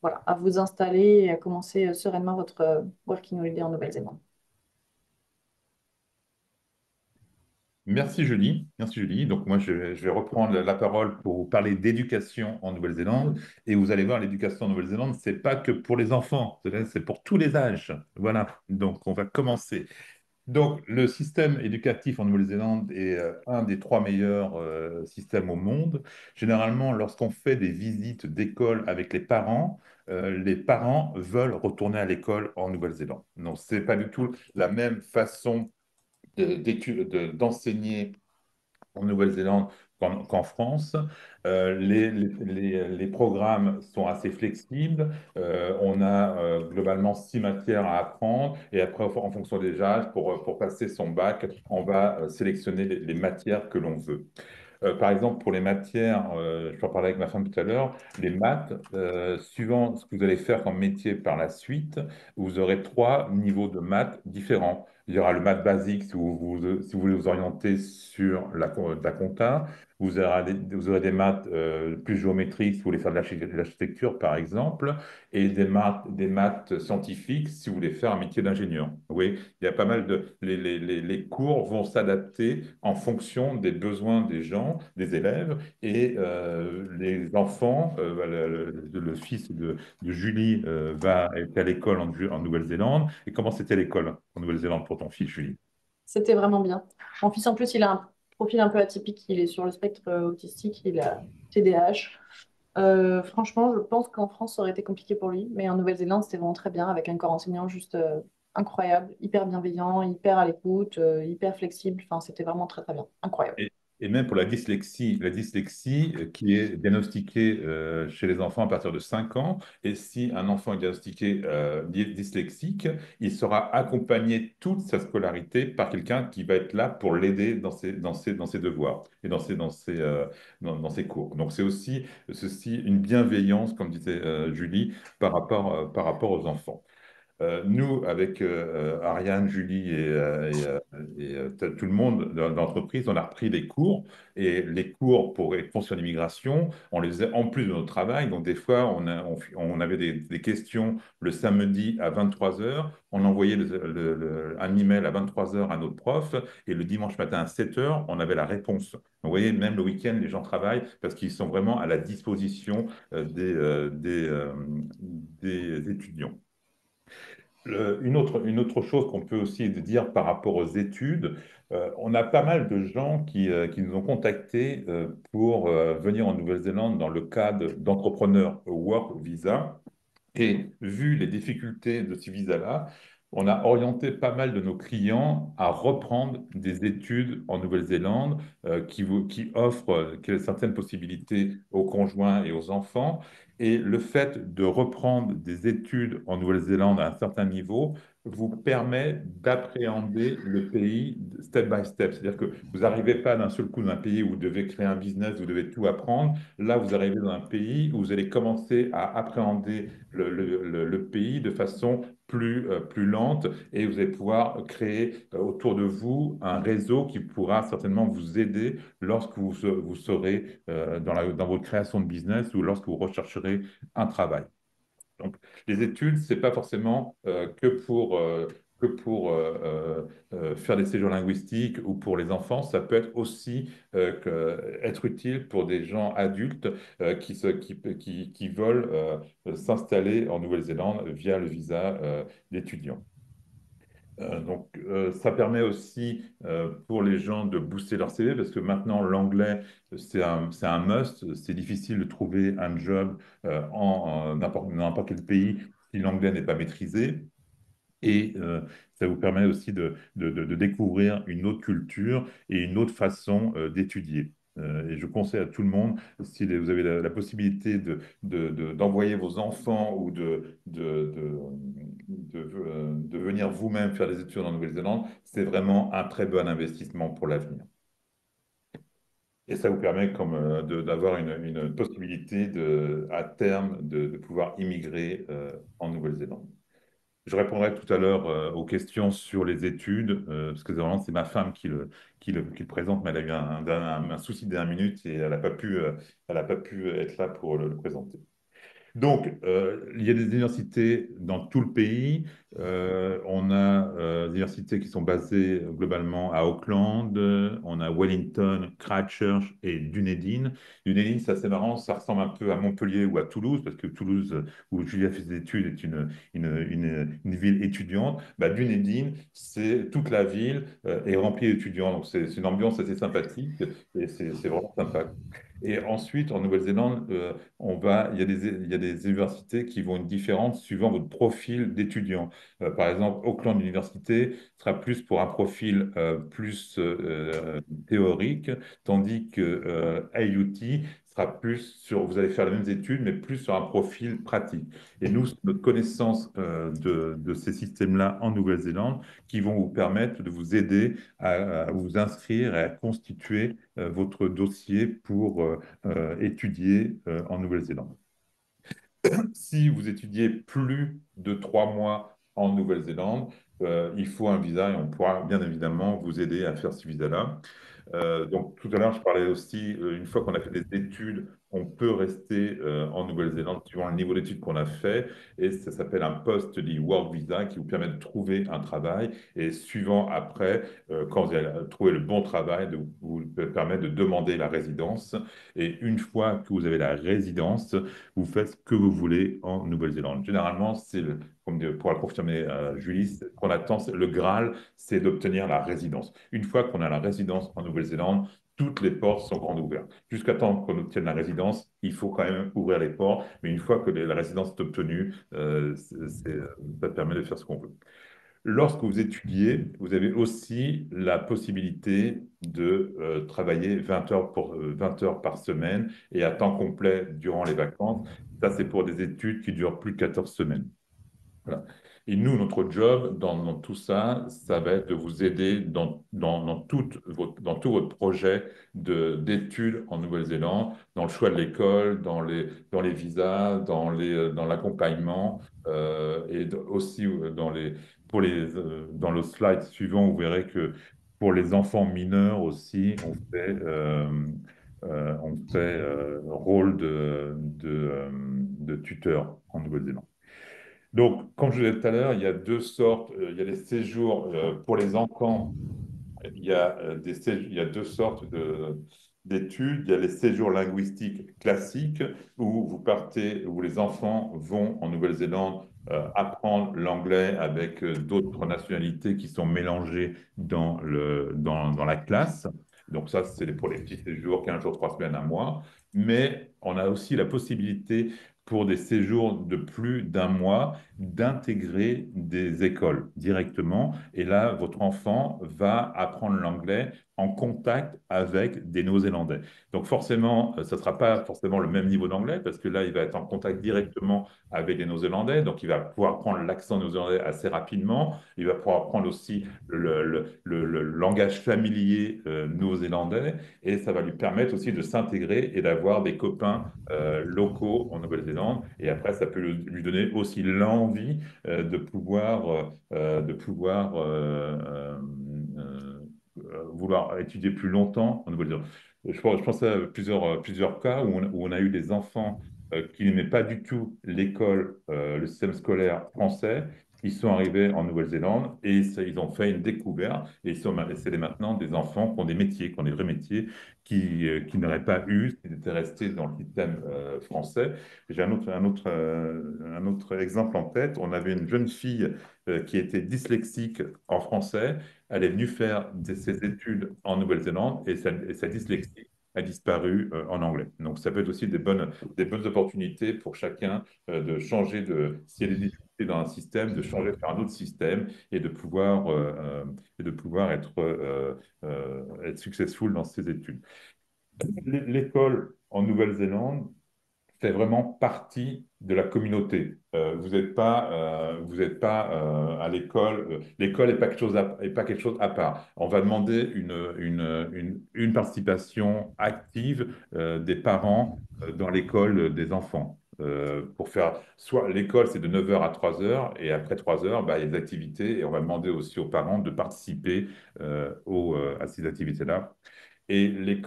voilà, à vous installer et à commencer sereinement votre working holiday en Nouvelle-Zélande. Merci Julie. Merci Julie. Donc moi, je vais reprendre la parole pour vous parler d'éducation en Nouvelle-Zélande. Et vous allez voir, l'éducation en Nouvelle-Zélande, c'est pas que pour les enfants, c'est pour tous les âges. Voilà. Donc on va commencer. Donc, le système éducatif en Nouvelle-Zélande est un des trois meilleurs systèmes au monde. Généralement, lorsqu'on fait des visites d'école avec les parents veulent retourner à l'école en Nouvelle-Zélande. Donc, ce n'est pas du tout la même façon d'enseigner en Nouvelle-Zélande qu'en France. Les programmes sont assez flexibles. On a globalement 6 matières à apprendre et après, en fonction des âges, pour passer son bac, on va sélectionner les matières que l'on veut. Par exemple, pour les matières, je en parlais avec ma femme tout à l'heure, les maths, suivant ce que vous allez faire comme métier par la suite, vous aurez 3 niveaux de maths différents. Il y aura le maths basique si vous voulez vous orienter sur la compta. vous aurez des maths plus géométriques si vous voulez faire de l'architecture, par exemple, et des maths scientifiques si vous voulez faire un métier d'ingénieur. Oui, il y a pas mal de... les cours vont s'adapter en fonction des besoins des gens, des élèves, et les enfants, le fils de Julie va être à l'école en Nouvelle-Zélande. Et comment c'était l'école en Nouvelle-Zélande pour ton fils, Julie? C'était vraiment bien. Mon fils, en plus, il a un profil un peu atypique. Il est sur le spectre autistique, il a TDAH. Franchement, je pense qu'en France, ça aurait été compliqué pour lui. Mais en Nouvelle-Zélande, c'était vraiment très bien, avec un corps enseignant juste incroyable, hyper bienveillant, hyper à l'écoute, hyper flexible. Enfin, c'était vraiment très, très bien. Incroyable. Et, et même pour la dyslexie qui est diagnostiquée chez les enfants à partir de 5 ans. Et si un enfant est diagnostiqué dyslexique, il sera accompagné toute sa scolarité par quelqu'un qui va être là pour l'aider dans ses devoirs et dans ses cours. Donc c'est aussi ceci une bienveillance, comme disait Julie, par rapport aux enfants. Nous, avec Ariane, Julie tout le monde dans l'entreprise, on a repris les cours. Et les cours pour être fonction d'immigration, on les faisait en plus de notre travail. Donc, des fois, on avait des questions le samedi à 23 heures. On envoyait un email à 23 heures à notre prof. Et le dimanche matin à 7 heures, on avait la réponse. Donc, vous voyez, même le week-end, les gens travaillent parce qu'ils sont vraiment à la disposition des étudiants. Une autre chose qu'on peut aussi dire par rapport aux études, on a pas mal de gens qui nous ont contactés pour venir en Nouvelle-Zélande dans le cadre d'entrepreneurs Work Visa. Et vu les difficultés de ce visa-là, on a orienté pas mal de nos clients à reprendre des études en Nouvelle-Zélande qui offrent certaines possibilités aux conjoints et aux enfants. Et le fait de reprendre des études en Nouvelle-Zélande à un certain niveau vous permet d'appréhender le pays step by step. C'est-à-dire que vous n'arrivez pas d'un seul coup dans un pays où vous devez créer un business, vous devez tout apprendre. Là, vous arrivez dans un pays où vous allez commencer à appréhender le pays de façon plus lente et vous allez pouvoir créer autour de vous un réseau qui pourra certainement vous aider lorsque vous serez dans votre création de business ou lorsque vous rechercherez un travail. Donc, les études, c'est pas forcément que pour faire des séjours linguistiques ou pour les enfants, ça peut être aussi être utile pour des gens adultes qui veulent s'installer en Nouvelle-Zélande via le visa d'étudiant. Ça permet aussi pour les gens de booster leur CV parce que maintenant, l'anglais, c'est un must. C'est difficile de trouver un job en n'importe quel pays si l'anglais n'est pas maîtrisé. Et ça vous permet aussi de découvrir une autre culture et une autre façon d'étudier. Et je conseille à tout le monde, si vous avez la possibilité d'envoyer vos enfants ou de venir vous-même faire des études en Nouvelle-Zélande, c'est vraiment un très bon investissement pour l'avenir. Et ça vous permet d'avoir une possibilité à terme de pouvoir immigrer en Nouvelle-Zélande. Je répondrai tout à l'heure aux questions sur les études, parce que vraiment, c'est ma femme qui le présente, mais elle a eu un souci de dernière minute et elle a pas pu être là pour le présenter. Donc, il y a des universités dans tout le pays. On a des universités qui sont basées globalement à Auckland. On a Wellington, Christchurch et Dunedin. Dunedin, c'est assez marrant, ça ressemble un peu à Montpellier ou à Toulouse, parce que Toulouse, où Julia fait ses études, est une ville étudiante. Bah, Dunedin, c'est toute la ville est remplie d'étudiants. Donc, c'est une ambiance assez sympathique et c'est vraiment sympa. Et ensuite, en Nouvelle-Zélande, il y a des universités qui vont être différentes suivant votre profil d'étudiant. Par exemple, Auckland Université sera plus pour un profil plus théorique, tandis que IUT sera plus sur, vous allez faire les mêmes études, mais plus sur un profil pratique. Et nous, c'est notre connaissance de ces systèmes-là en Nouvelle-Zélande qui vont vous permettre de vous aider à vous inscrire et à constituer votre dossier pour étudier en Nouvelle-Zélande. Si vous étudiez plus de 3 mois en Nouvelle-Zélande, il faut un visa et on pourra bien évidemment vous aider à faire ce visa-là. Donc, tout à l'heure, je parlais aussi, une fois qu'on a fait des études, on peut rester en Nouvelle-Zélande suivant le niveau d'études qu'on a fait. Et ça s'appelle un post-study work visa qui vous permet de trouver un travail. Et suivant après, quand vous avez trouvé le bon travail, de vous permet de demander la résidence. Et une fois que vous avez la résidence, vous faites ce que vous voulez en Nouvelle-Zélande. Généralement, comme pourra le confirmer Julie, qu'on attend, le Graal, c'est d'obtenir la résidence. Une fois qu'on a la résidence en Nouvelle-Zélande, toutes les portes sont grandes ouvertes. Jusqu'à temps qu'on obtienne la résidence, il faut quand même ouvrir les portes. Mais une fois que la résidence est obtenue, ça permet de faire ce qu'on veut. Lorsque vous étudiez, vous avez aussi la possibilité de travailler 20 heures, 20 heures par semaine et à temps complet durant les vacances. Ça, c'est pour des études qui durent plus de 14 semaines. Voilà. Et nous, notre job dans tout ça, ça va être de vous aider dans tout votre projet d'études en Nouvelle-Zélande, dans le choix de l'école, dans les visas, dans l'accompagnement aussi dans le slide suivant, vous verrez que pour les enfants mineurs aussi, on fait rôle de tuteur en Nouvelle-Zélande. Donc, comme je vous disais tout à l'heure, il y a deux sortes. Il y a les séjours pour les enfants. Il y a deux sortes d'études. Il y a les séjours linguistiques classiques où vous partez, où les enfants vont en Nouvelle-Zélande apprendre l'anglais avec d'autres nationalités qui sont mélangées dans la classe. Donc ça, c'est pour les petits séjours, 15 jours, 3 semaines, un mois. Mais on a aussi la possibilité pour des séjours de plus d'un mois d'intégrer des écoles directement. Et là, votre enfant va apprendre l'anglais en contact avec des Néo-Zélandais. Donc forcément, ça ne sera pas forcément le même niveau d'anglais parce que là, il va être en contact directement avec des Néo-Zélandais. Donc il va pouvoir prendre l'accent néo-zélandais assez rapidement. Il va pouvoir apprendre aussi le langage familier néo-zélandais. Et ça va lui permettre aussi de s'intégrer et d'avoir des copains locaux en Nouvelle-Zélande. Et après, ça peut lui donner aussi l'envie vouloir étudier plus longtemps en Nouvelle-Zélande. Je pense à plusieurs cas où on a eu des enfants qui n'aimaient pas du tout l'école, le système scolaire français. Ils sont arrivés en Nouvelle-Zélande et ils ont fait une découverte. Et c'est maintenant des enfants qui ont des métiers, qui ont des vrais métiers, qui n'auraient pas eu s'ils étaient restés dans le système français. J'ai un autre exemple en tête. On avait une jeune fille qui était dyslexique en français. Elle est venue faire ses études en Nouvelle-Zélande et sa dyslexie a disparu en anglais. Donc, ça peut être aussi des bonnes opportunités pour chacun de changer s'il y a des difficultés dans un système, de changer vers un autre système et de pouvoir être successful dans ses études. L'école en Nouvelle-Zélande fait vraiment partie de la communauté. Vous n'êtes pas à l'école. L'école n'est pas quelque chose à part. On va demander une participation active des parents dans l'école des enfants. Pour faire, soit l'école, c'est de 9 heures à 3 heures, et après 3 heures, bah, il y a des activités, et on va demander aussi aux parents de participer à ces activités-là. Et les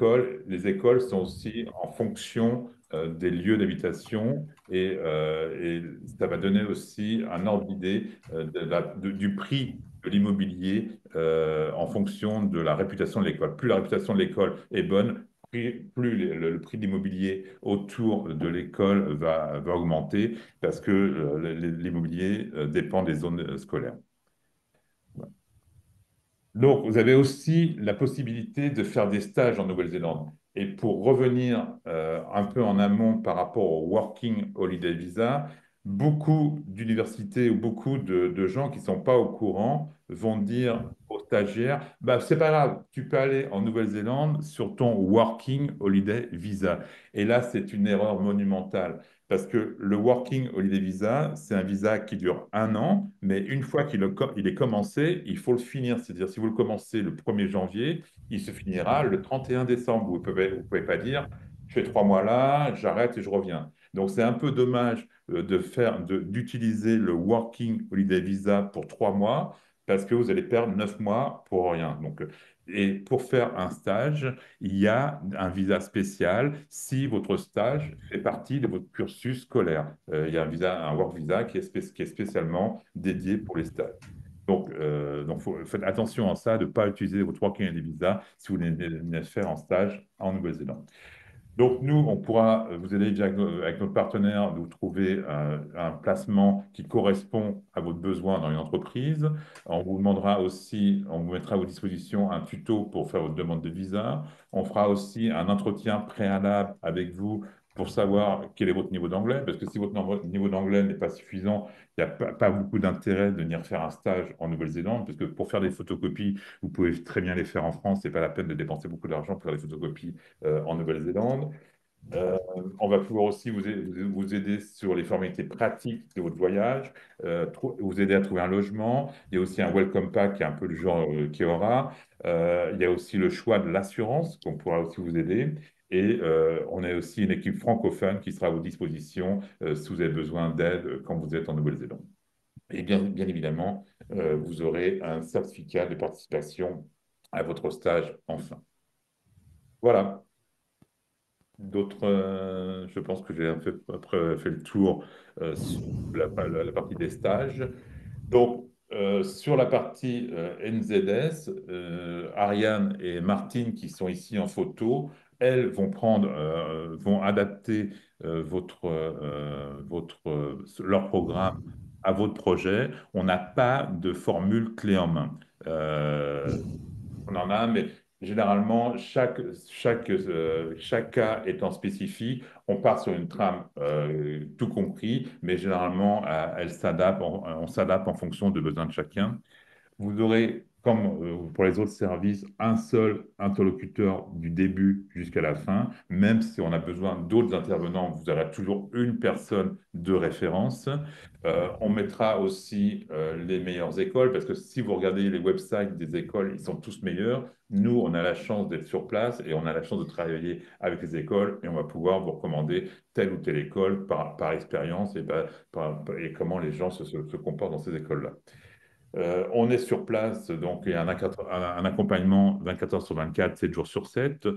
écoles sont aussi en fonction des lieux d'habitation et ça va donner aussi un ordre d'idée du prix de l'immobilier en fonction de la réputation de l'école. Plus la réputation de l'école est bonne, plus le prix de l'immobilier autour de l'école va augmenter parce que l'immobilier dépend des zones scolaires. Donc, vous avez aussi la possibilité de faire des stages en Nouvelle-Zélande. Et pour revenir un peu en amont par rapport au Working Holiday Visa, beaucoup d'universités ou beaucoup de gens qui ne sont pas au courant vont dire aux stagiaires, bah, c'est pas grave, tu peux aller en Nouvelle-Zélande sur ton Working Holiday Visa. Et là, c'est une erreur monumentale. Parce que le Working Holiday Visa, c'est un visa qui dure un an, mais une fois qu'il est commencé, il faut le finir. C'est-à-dire, si vous le commencez le 1er janvier, il se finira le 31 décembre. Vous ne pouvez pas dire, je fais 3 mois là, j'arrête et je reviens. Donc, c'est un peu dommage d'utiliser le Working Holiday Visa pour 3 mois, parce que vous allez perdre 9 mois pour rien. Donc, et pour faire un stage, il y a un visa spécial si votre stage fait partie de votre cursus scolaire. Il y a un visa, un work visa qui est spécialement dédié pour les stages. Donc faites attention à ça, de ne pas utiliser votre working holiday visa si vous venez faire un stage en Nouvelle-Zélande. Donc, nous, on pourra vous aider déjà avec notre partenaire de vous trouver un placement qui correspond à votre besoin dans une entreprise. On vous demandera aussi, on vous mettra à votre disposition un tuto pour faire votre demande de visa. On fera aussi un entretien préalable avec vous pour savoir quel est votre niveau d'anglais, parce que si votre niveau d'anglais n'est pas suffisant, il n'y a pas beaucoup d'intérêt de venir faire un stage en Nouvelle-Zélande, parce que pour faire des photocopies, vous pouvez très bien les faire en France, ce n'est pas la peine de dépenser beaucoup d'argent pour faire des photocopies en Nouvelle-Zélande. Euh, on va pouvoir aussi vous aider sur les formalités pratiques de votre voyage, vous aider à trouver un logement. Il y a aussi un welcome pack qui est un peu le genre qu'il y aura. Il y a aussi le choix de l'assurance qu'on pourra aussi vous aider. Et on a aussi une équipe francophone qui sera à votre disposition si vous avez besoin d'aide quand vous êtes en Nouvelle-Zélande. Et bien évidemment, vous aurez un certificat de participation à votre stage enfin. Voilà. D'autres, je pense que j'ai un peu après fait le tour sur la partie des stages. Donc, sur la partie NZS, Ariane et Martine, qui sont ici en photo, elles vont adapter leur programme à votre projet. On n'a pas de formule clé en main. Euh, on en a, mais généralement, chaque cas étant spécifique, on part sur une trame tout compris, mais généralement, elle s'adapte, on s'adapte en fonction des besoins de chacun. Vous aurez, comme pour les autres services, un seul interlocuteur du début jusqu'à la fin. Même si on a besoin d'autres intervenants, vous aurez toujours une personne de référence. On mettra aussi les meilleures écoles, parce que si vous regardez les websites des écoles, ils sont tous meilleurs. Nous, on a la chance d'être sur place et on a la chance de travailler avec les écoles et on va pouvoir vous recommander telle ou telle école par expérience et comment les gens se comportent dans ces écoles-là. On est sur place, donc il y a un accompagnement 24 heures sur 24, 7 jours sur 7,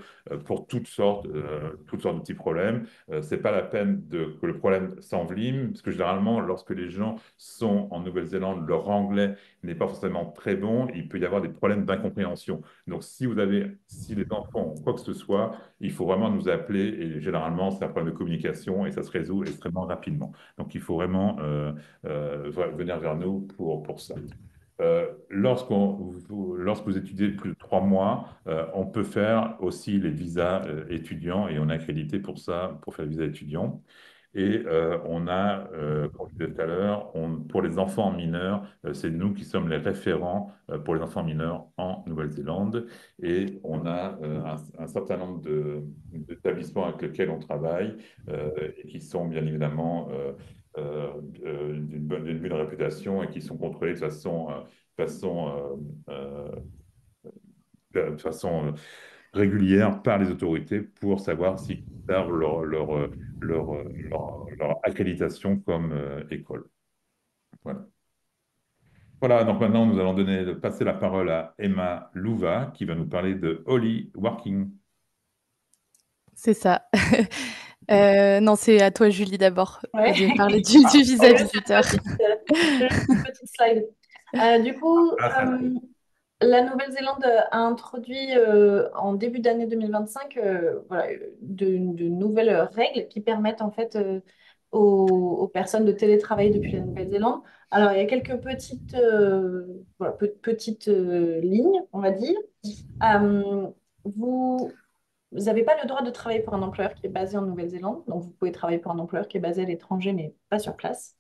pour toutes sortes de petits problèmes. C'est pas la peine que le problème s'envenime, parce que généralement, lorsque les gens sont en Nouvelle-Zélande, leur anglais n'est pas forcément très bon, il peut y avoir des problèmes d'incompréhension. Donc, si les enfants ont quoi que ce soit, il faut vraiment nous appeler, et généralement, c'est un problème de communication, et ça se résout extrêmement rapidement. Donc, il faut vraiment venir vers nous pour ça. Lorsque vous étudiez plus de 3 mois, on peut faire aussi les visas étudiants et on est accrédité pour ça, pour faire le visa étudiant. Et comme je disais tout à l'heure, pour les enfants mineurs, c'est nous qui sommes les référents pour les enfants mineurs en Nouvelle-Zélande. Et on a un certain nombre d'établissements avec lesquels on travaille et qui sont bien évidemment euh, d'une bonne réputation et qui sont contrôlés façon, de façon régulière par les autorités pour savoir s'ils conservent leur accréditation comme école. Voilà. Voilà, donc maintenant nous allons passer la parole à Emma Louva qui va nous parler de Holly Working. C'est ça. Non, c'est à toi, Julie, d'abord, Ouais. de parler du visa visiteur. Une petite slide. Du coup, la Nouvelle-Zélande a introduit en début d'année 2025 voilà, de nouvelles règles qui permettent en fait aux personnes de télétravailler depuis la Nouvelle-Zélande. Alors, il y a quelques petites lignes, on va dire. Euh, vous vous n'avez pas le droit de travailler pour un employeur qui est basé en Nouvelle-Zélande. Donc, vous pouvez travailler pour un employeur qui est basé à l'étranger, mais pas sur place.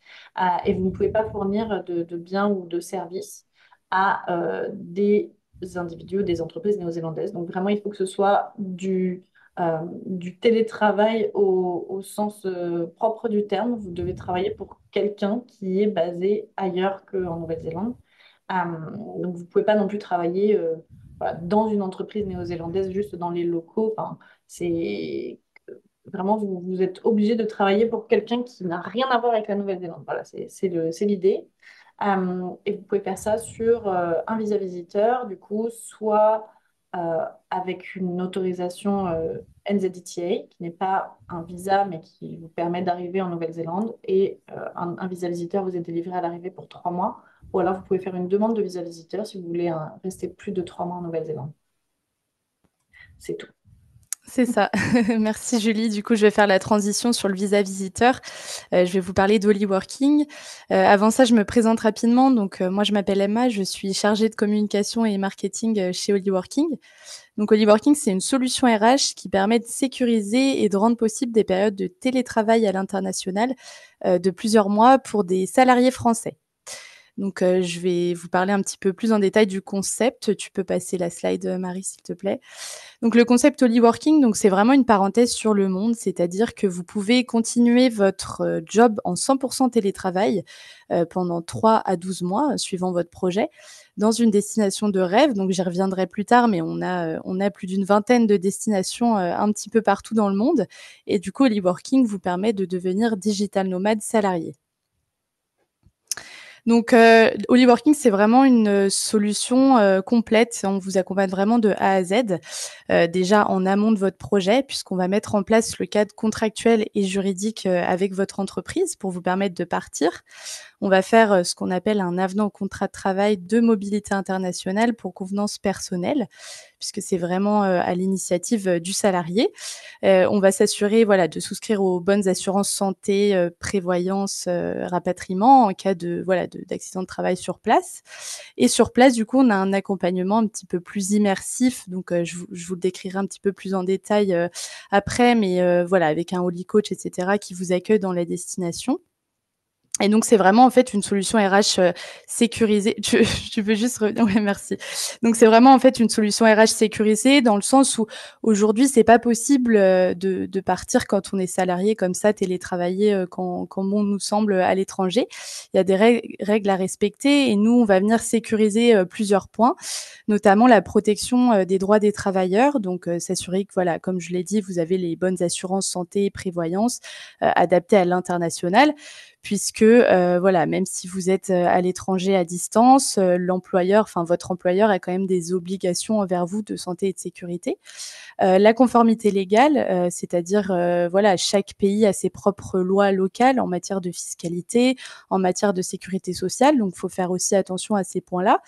Et vous ne pouvez pas fournir de biens ou de services à des individus, des entreprises néo-zélandaises. Donc, vraiment, il faut que ce soit du télétravail au sens propre du terme. Vous devez travailler pour quelqu'un qui est basé ailleurs qu'en Nouvelle-Zélande. Euh, donc, vous ne pouvez pas non plus travailler voilà, dans une entreprise néo-zélandaise, juste dans les locaux. Enfin, c'est vraiment, vous êtes obligé de travailler pour quelqu'un qui n'a rien à voir avec la Nouvelle-Zélande. Voilà, c'est l'idée. Et vous pouvez faire ça sur un visa visiteur, du coup, soit avec une autorisation NZDTA, qui n'est pas un visa, mais qui vous permet d'arriver en Nouvelle-Zélande. Et un visa visiteur vous est délivré à l'arrivée pour 3 mois. Ou alors, vous pouvez faire une demande de visa visiteur si vous voulez rester plus de 3 mois en Nouvelle-Zélande. C'est tout. C'est ça. Merci Julie. Du coup, je vais faire la transition sur le visa visiteur. Je vais vous parler d'HollyWorking. Avant ça, je me présente rapidement. Donc, moi, je m'appelle Emma. Je suis chargée de communication et marketing chez HollyWorking. Donc, HollyWorking, c'est une solution RH qui permet de sécuriser et de rendre possible des périodes de télétravail à l'international de plusieurs mois pour des salariés français. Donc, je vais vous parler un petit peu plus en détail du concept. Tu peux passer la slide, Marie, s'il te plaît. Donc, le concept HollyWorking, donc c'est vraiment une parenthèse sur le monde, c'est-à-dire que vous pouvez continuer votre job en 100% télétravail pendant 3 à 12 mois, suivant votre projet, dans une destination de rêve. Donc, j'y reviendrai plus tard, mais on a plus d'une vingtaine de destinations un petit peu partout dans le monde. Et du coup, HollyWorking vous permet de devenir digital nomade salarié. Donc, HollyWorking, c'est vraiment une solution complète. On vous accompagne vraiment de A à Z, déjà en amont de votre projet, puisqu'on va mettre en place le cadre contractuel et juridique avec votre entreprise pour vous permettre de partir. On va faire ce qu'on appelle un avenant au contrat de travail de mobilité internationale pour convenance personnelle, puisque c'est vraiment à l'initiative du salarié. On va s'assurer voilà, de souscrire aux bonnes assurances santé, prévoyance, rapatriement en cas d'accident de travail sur place. Et sur place, du coup, on a un accompagnement un petit peu plus immersif. Donc, je vous le décrirai un petit peu plus en détail après, mais voilà, avec un Holly Coach, etc., qui vous accueille dans la destination. Et donc, c'est vraiment en fait une solution RH sécurisée. Tu peux juste revenir? Ouais, merci. Donc, c'est vraiment en fait une solution RH sécurisée dans le sens où aujourd'hui, c'est pas possible de partir quand on est salarié comme ça, télétravailler quand bon nous semble à l'étranger. Il y a des règles à respecter et nous, on va venir sécuriser plusieurs points, notamment la protection des droits des travailleurs. Donc, s'assurer que voilà, comme je l'ai dit, vous avez les bonnes assurances santé et prévoyance adaptées à l'international. Puisque voilà, même si vous êtes à l'étranger à distance, votre employeur a quand même des obligations envers vous de santé et de sécurité. La conformité légale, c'est-à-dire voilà, chaque pays a ses propres lois locales en matière de fiscalité, en matière de sécurité sociale, donc il faut faire aussi attention à ces points-là.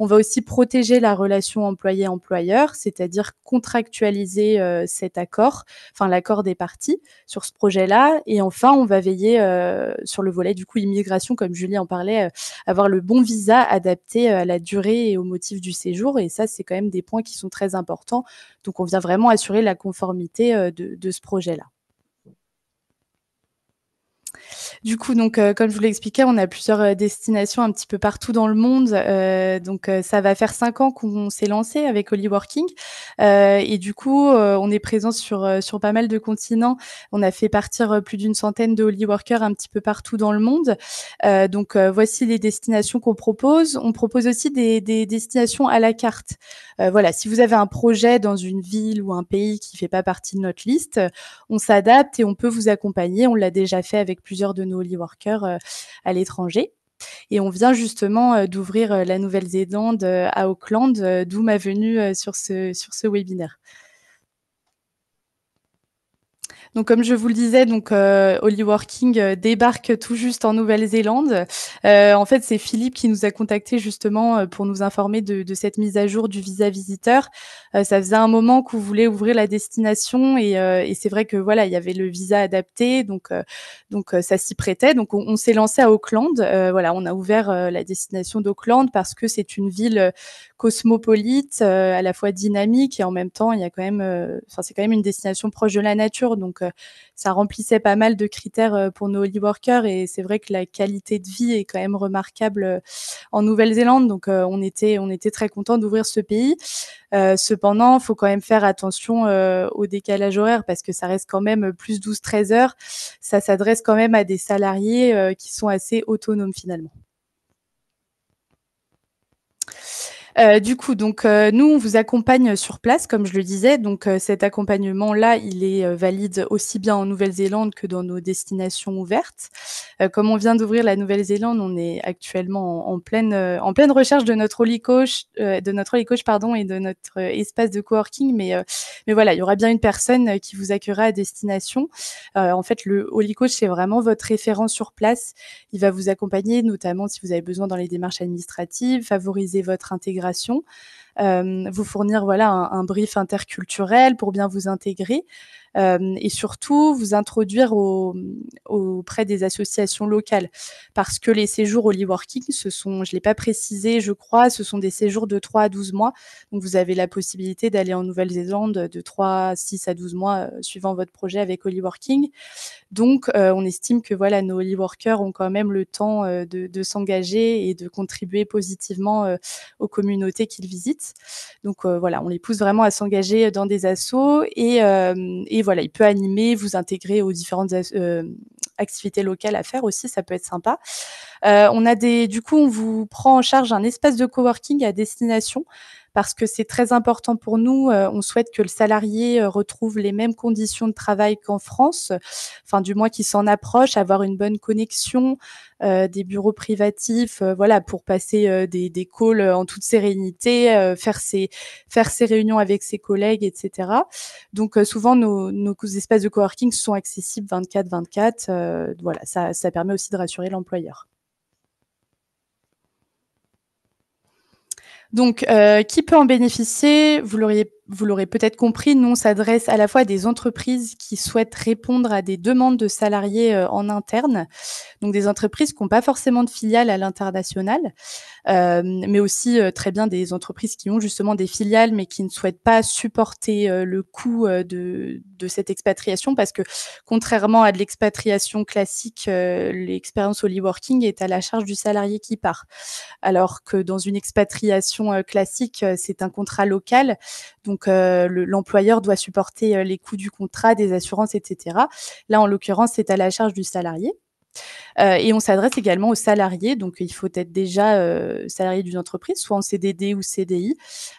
On va aussi protéger la relation employé-employeur, c'est-à-dire contractualiser cet accord, enfin l'accord des parties sur ce projet-là. Et enfin, on va veiller sur le volet du coup immigration, comme Julie en parlait, avoir le bon visa adapté à la durée et au motif du séjour. Et ça, c'est quand même des points qui sont très importants. Donc, on vient vraiment assurer la conformité de ce projet-là. Du coup, donc, comme je vous l'ai expliqué, on a plusieurs destinations un petit peu partout dans le monde. Donc, ça va faire 5 ans qu'on s'est lancé avec HollyWorking. Et du coup, on est présent sur pas mal de continents. On a fait partir plus d'une centaine de HollyWorkers un petit peu partout dans le monde. Donc, voici les destinations qu'on propose. On propose aussi des destinations à la carte. Voilà, si vous avez un projet dans une ville ou un pays qui fait pas partie de notre liste, on s'adapte et on peut vous accompagner. On l'a déjà fait avec plusieurs de nos HollyWorkers à l'étranger. Et on vient justement d'ouvrir la Nouvelle-Zélande à Auckland, d'où ma venue sur ce webinaire. Donc, comme je vous le disais, donc HollyWorking débarque tout juste en Nouvelle-Zélande. En fait, c'est Philippe qui nous a contacté justement pour nous informer de cette mise à jour du visa visiteur. Ça faisait un moment qu'on voulait ouvrir la destination et c'est vrai que voilà, il y avait le visa adapté, donc ça s'y prêtait. Donc, on s'est lancé à Auckland. Voilà, on a ouvert la destination d'Auckland parce que c'est une ville cosmopolite, à la fois dynamique et en même temps, il y a quand même, c'est quand même une destination proche de la nature. Donc, ça remplissait pas mal de critères pour nos HollyWorkers et c'est vrai que la qualité de vie est quand même remarquable en Nouvelle-Zélande. Donc, on était très contents d'ouvrir ce pays. Cependant, il faut quand même faire attention au décalage horaire parce que ça reste quand même plus 12-13 heures. Ça s'adresse quand même à des salariés qui sont assez autonomes finalement. Du coup, donc nous, on vous accompagne sur place, comme je le disais. Donc cet accompagnement-là, il est valide aussi bien en Nouvelle-Zélande que dans nos destinations ouvertes. Comme on vient d'ouvrir la Nouvelle-Zélande, on est actuellement en pleine recherche de notre Holy Coach, pardon, et de notre espace de coworking. Mais voilà, il y aura bien une personne qui vous accueillera à destination. En fait, le Holy Coach, c'est vraiment votre référent sur place. Il va vous accompagner, notamment si vous avez besoin dans les démarches administratives, favoriser votre intégration, vous fournir voilà un brief interculturel pour bien vous intégrer, et surtout vous introduire auprès des associations locales. Parce que les séjours au Working, ce sont, je ne l'ai pas précisé, je crois, ce sont des séjours de 3 à 12 mois. Donc vous avez la possibilité d'aller en Nouvelle-Zélande de 3, 6 à 12 mois, suivant votre projet avec Working. Donc, on estime que voilà, nos workers ont quand même le temps de s'engager et de contribuer positivement aux communautés qu'ils visitent. Donc, voilà, on les pousse vraiment à s'engager dans des assos et voilà, il peut animer, vous intégrer aux différentes activités locales à faire aussi, ça peut être sympa. Du coup, on vous prend en charge un espace de coworking à destination parce que c'est très important pour nous. On souhaite que le salarié retrouve les mêmes conditions de travail qu'en France, enfin du moins qu'il s'en approche, avoir une bonne connexion, des bureaux privatifs, voilà, pour passer des calls en toute sérénité, faire ses réunions avec ses collègues, etc. Donc souvent nos espaces de coworking sont accessibles 24/24. Voilà, ça permet aussi de rassurer l'employeur. Donc, qui peut en bénéficier? Vous l'aurez peut-être compris, nous, on s'adresse à la fois à des entreprises qui souhaitent répondre à des demandes de salariés en interne, donc des entreprises qui n'ont pas forcément de filiales à l'international, mais aussi très bien des entreprises qui ont justement des filiales, mais qui ne souhaitent pas supporter le coût de cette expatriation, parce que contrairement à de l'expatriation classique, l'expérience au Working est à la charge du salarié qui part. Alors que dans une expatriation classique, c'est un contrat local, donc l'employeur doit supporter les coûts du contrat, des assurances, etc. Là, en l'occurrence, c'est à la charge du salarié. Et on s'adresse également aux salariés, donc il faut être déjà salarié d'une entreprise, soit en CDD ou CDI,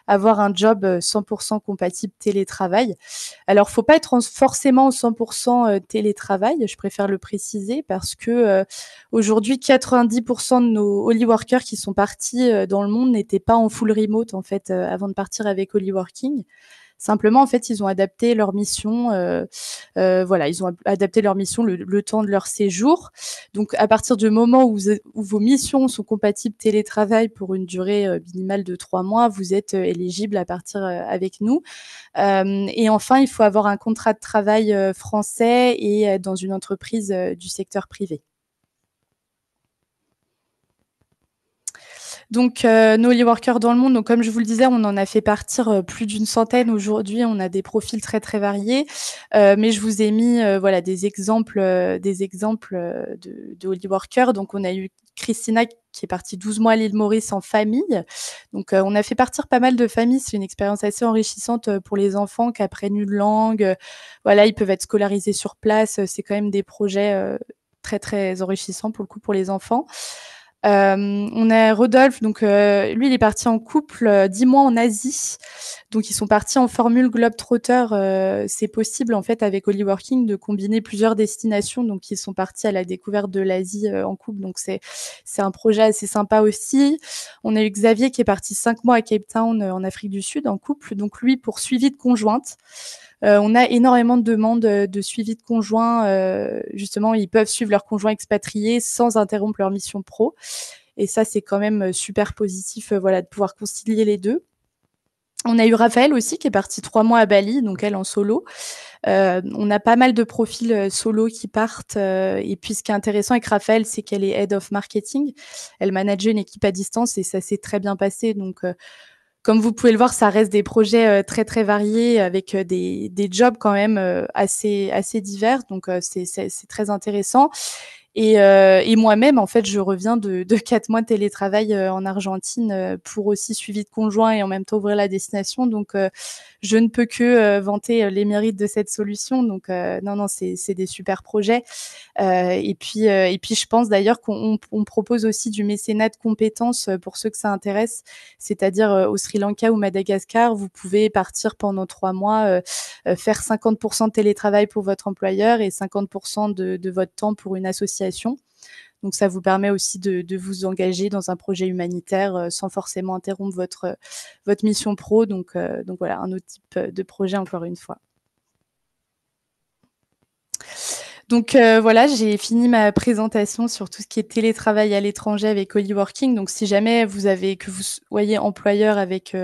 avoir un job 100% compatible télétravail. Alors, faut pas être forcément en 100% télétravail, je préfère le préciser, parce que aujourd'hui, 90% de nos Holy Workers qui sont partis dans le monde n'étaient pas en full remote, en fait, avant de partir avec Holy Working. Simplement, en fait, ils ont adapté leur mission, voilà, ils ont adapté leur mission le temps de leur séjour. Donc, à partir du moment où vos missions sont compatibles télétravail pour une durée minimale de 3 mois, vous êtes éligible à partir avec nous. Et enfin, il faut avoir un contrat de travail français et dans une entreprise du secteur privé. Donc, nos Holy Workers dans le monde, donc comme je vous le disais, on en a fait partir plus d'une centaine. Aujourd'hui, on a des profils très, très variés. Mais je vous ai mis voilà, des exemples de Holy Workers. Donc, on a eu Christina qui est partie 12 mois à l'île Maurice en famille. Donc, on a fait partir pas mal de familles. C'est une expérience assez enrichissante pour les enfants qui apprennent une langue. Voilà, ils peuvent être scolarisés sur place. C'est quand même des projets très, très enrichissants pour le coup pour les enfants. On a Rodolphe, donc lui, il est parti en couple 10 mois en Asie. Donc, ils sont partis en formule Globetrotter. C'est possible, en fait, avec Holy Working, de combiner plusieurs destinations. Donc, ils sont partis à la découverte de l'Asie en couple. Donc, c'est un projet assez sympa aussi. On a eu Xavier qui est parti 5 mois à Cape Town, en Afrique du Sud, en couple. Donc, lui, pour suivi de conjointe. On a énormément de demandes de suivi de conjoints. Justement, ils peuvent suivre leurs conjoints expatriés sans interrompre leur mission pro. Et ça, c'est quand même super positif, voilà, de pouvoir concilier les deux. On a eu Raphaël aussi qui est partie 3 mois à Bali, donc elle en solo. On a pas mal de profils solo qui partent. Et puis, ce qui est intéressant avec Raphaël, c'est qu'elle est Head of Marketing. Elle manageait une équipe à distance et ça s'est très bien passé. Donc, comme vous pouvez le voir, ça reste des projets très, très variés avec des jobs quand même assez divers. Donc, c'est très intéressant. Et moi-même, en fait, je reviens de 4 mois de télétravail en Argentine pour aussi suivi de conjoint et en même temps ouvrir la destination. Donc, je ne peux que vanter les mérites de cette solution. Donc, non, non, c'est des super projets. Et puis, je pense d'ailleurs qu'on propose aussi du mécénat de compétences pour ceux que ça intéresse, c'est-à-dire au Sri Lanka ou Madagascar, vous pouvez partir pendant 3 mois, faire 50% de télétravail pour votre employeur et 50% de votre temps pour une association. Donc, ça vous permet aussi de vous engager dans un projet humanitaire sans forcément interrompre votre mission pro. Donc voilà, un autre type de projet encore une fois. Donc voilà, j'ai fini ma présentation sur tout ce qui est télétravail à l'étranger avec Holyworking. Donc si jamais que vous soyez employeur avec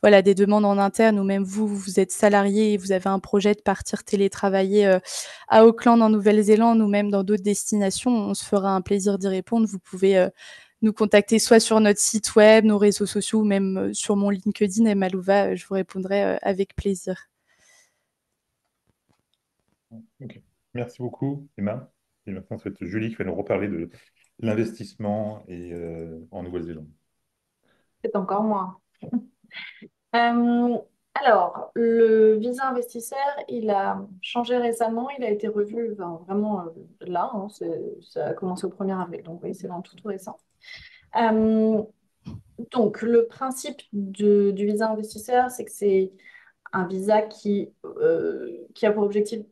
voilà des demandes en interne ou même vous êtes salarié et vous avez un projet de partir télétravailler à Auckland en Nouvelle-Zélande ou même dans d'autres destinations, on se fera un plaisir d'y répondre. Vous pouvez nous contacter soit sur notre site web, nos réseaux sociaux ou même sur mon LinkedIn et Malouva, je vous répondrai avec plaisir. Ok. Merci beaucoup, Emma. Et maintenant, c'est Julie qui va nous reparler de l'investissement en Nouvelle-Zélande. C'est encore moi. Euh, alors, le visa investisseur, il a changé récemment, il a été revu vraiment là, hein, ça a commencé au 1er avril, donc oui, c'est vraiment tout récent. Euh, donc, le principe du visa investisseur, c'est que c'est un visa qui a pour objectif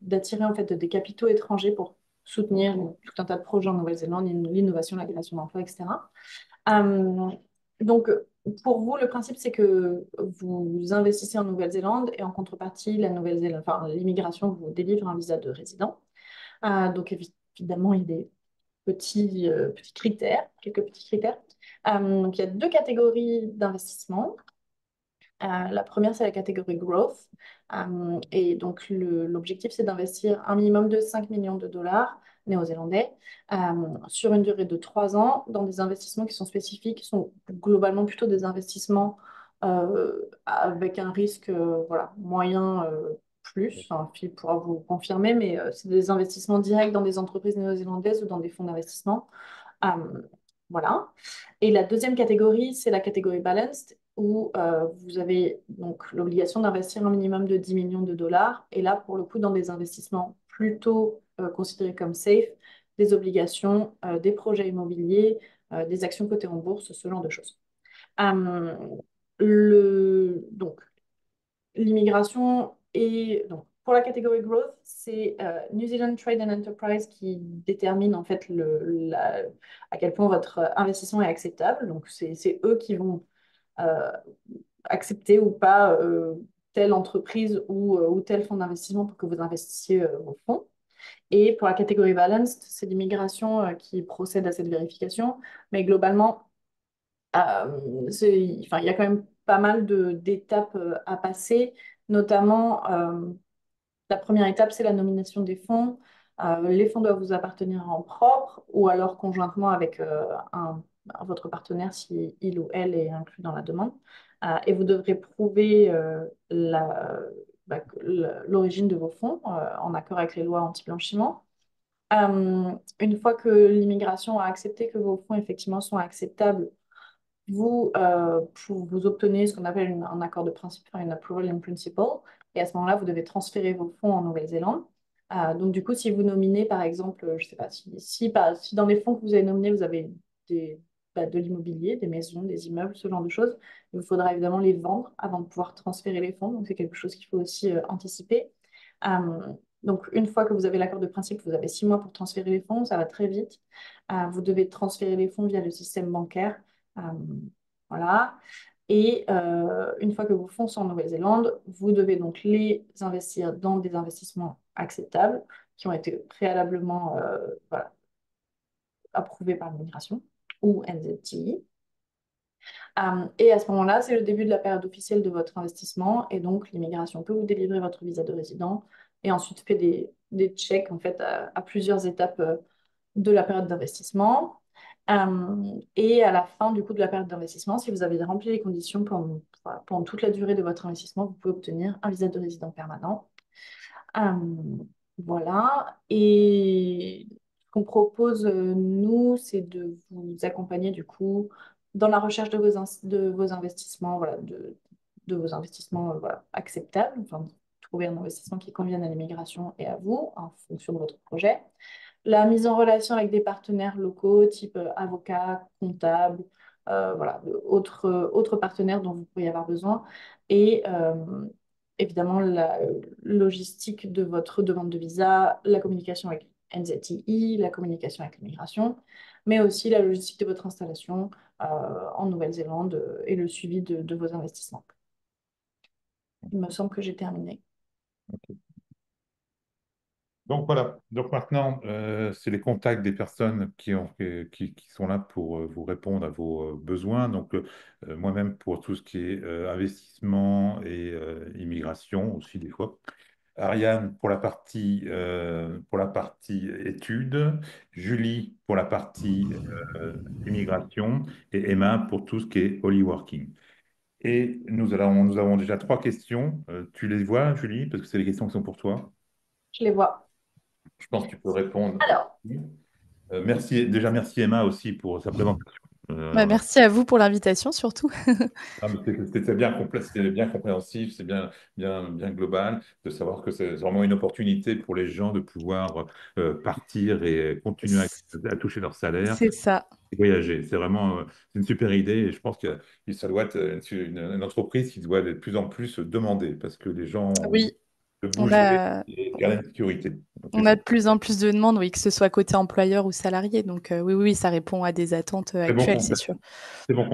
d'attirer en fait des capitaux étrangers pour soutenir tout un tas de projets en Nouvelle-Zélande, l'innovation, la création d'emplois, etc. Euh, donc, pour vous, le principe, c'est que vous investissez en Nouvelle-Zélande et en contrepartie, la Nouvelle-Zélande, enfin, l'immigration vous délivre un visa de résident. Donc, évidemment, il y a des petits critères, quelques petits critères. Donc, il y a 2 catégories d'investissement. La première, c'est la catégorie growth. Et donc, l'objectif, c'est d'investir un minimum de 5 millions de dollars néo-zélandais sur une durée de 3 ans dans des investissements qui sont spécifiques, qui sont globalement plutôt des investissements avec un risque voilà, moyen plus. Enfin, Phil pourra vous confirmer, mais c'est des investissements directs dans des entreprises néo-zélandaises ou dans des fonds d'investissement. Euh, voilà. Et la deuxième catégorie, c'est la catégorie balanced, où vous avez donc l'obligation d'investir un minimum de 10 millions de dollars. Et là, pour le coup, dans des investissements plutôt considérés comme safe, des obligations, des projets immobiliers, des actions cotées en bourse, ce genre de choses. Euh, donc, l'immigration et donc pour la catégorie growth, c'est New Zealand Trade and Enterprise qui détermine en fait à quel point votre investissement est acceptable. Donc c'est eux qui vont euh, accepter ou pas telle entreprise ou tel fonds d'investissement pour que vous investissiez vos fonds. Et pour la catégorie balanced, c'est l'immigration qui procède à cette vérification. Mais globalement, enfin, il y a quand même pas mal d'étapes à passer, notamment la première étape, c'est la nomination des fonds. Les fonds doivent vous appartenir en propre ou alors conjointement avec votre partenaire si il ou elle est inclus dans la demande. Et vous devrez prouver l'origine de vos fonds en accord avec les lois anti-blanchiment. Une fois que l'immigration a accepté que vos fonds effectivement sont acceptables, vous obtenez ce qu'on appelle un accord de principe, enfin, une approval in principle, et à ce moment-là, vous devez transférer vos fonds en Nouvelle-Zélande. Donc, du coup, si vous nominez, par exemple, je ne sais pas, si dans les fonds que vous avez nominés, vous avez de l'immobilier, des maisons, des immeubles, ce genre de choses, il vous faudra évidemment les vendre avant de pouvoir transférer les fonds. Donc, c'est quelque chose qu'il faut aussi anticiper. Euh, donc, une fois que vous avez l'accord de principe, vous avez 6 mois pour transférer les fonds, ça va très vite. Vous devez transférer les fonds via le système bancaire. Euh, voilà. Et une fois que vos fonds sont en Nouvelle-Zélande, vous devez donc les investir dans des investissements acceptables qui ont été préalablement voilà, approuvés par l'immigration ou NZTI. Et à ce moment-là, c'est le début de la période officielle de votre investissement et donc l'immigration peut vous délivrer votre visa de résident et ensuite fait des checks en fait à plusieurs étapes de la période d'investissement. Et à la fin du coup de la période d'investissement, si vous avez rempli les conditions pendant toute la durée de votre investissement, vous pouvez obtenir un visa de résident permanent. Voilà. Et qu'on propose, nous, c'est de vous accompagner du coup dans la recherche de vos investissements, voilà, de vos investissements voilà, acceptables, enfin, de trouver un investissement qui convienne à l'immigration et à vous en fonction de votre projet. La mise en relation avec des partenaires locaux, type avocats, comptables, voilà, autres partenaires dont vous pourriez avoir besoin. Et évidemment, la logistique de votre demande de visa, la communication avec NZTI, la communication avec l'immigration, mais aussi la logistique de votre installation en Nouvelle-Zélande et le suivi de vos investissements. Il me semble que j'ai terminé. Donc voilà, donc maintenant, c'est les contacts des personnes qui sont là pour vous répondre à vos besoins. Donc moi-même pour tout ce qui est investissement et immigration aussi des fois. Ariane pour la partie études, Julie pour la partie immigration et Emma pour tout ce qui est Holyworking. Et nous avons déjà 3 questions. Tu les vois, Julie, parce que c'est les questions qui sont pour toi. Je les vois. Je pense que tu peux répondre. Alors, Merci Emma aussi pour sa présentation. Bah, merci à vous pour l'invitation surtout. Ah, mais c'était bien complet, c'était bien compréhensif, c'est bien global de savoir que c'est vraiment une opportunité pour les gens de pouvoir partir et continuer à toucher leur salaire C'est ça. et voyager. C'est vraiment c'est une super idée et je pense que ça doit être une entreprise qui doit de plus en plus demander parce que les gens ont envie Oui, de on bouger a, et de garder une sécurité. Donc, c'est on a de plus en plus de demandes, oui, que ce soit côté employeur ou salarié. Donc oui, oui, ça répond à des attentes très bon actuelles, c'est conseil. sûr. C'est bon conseil.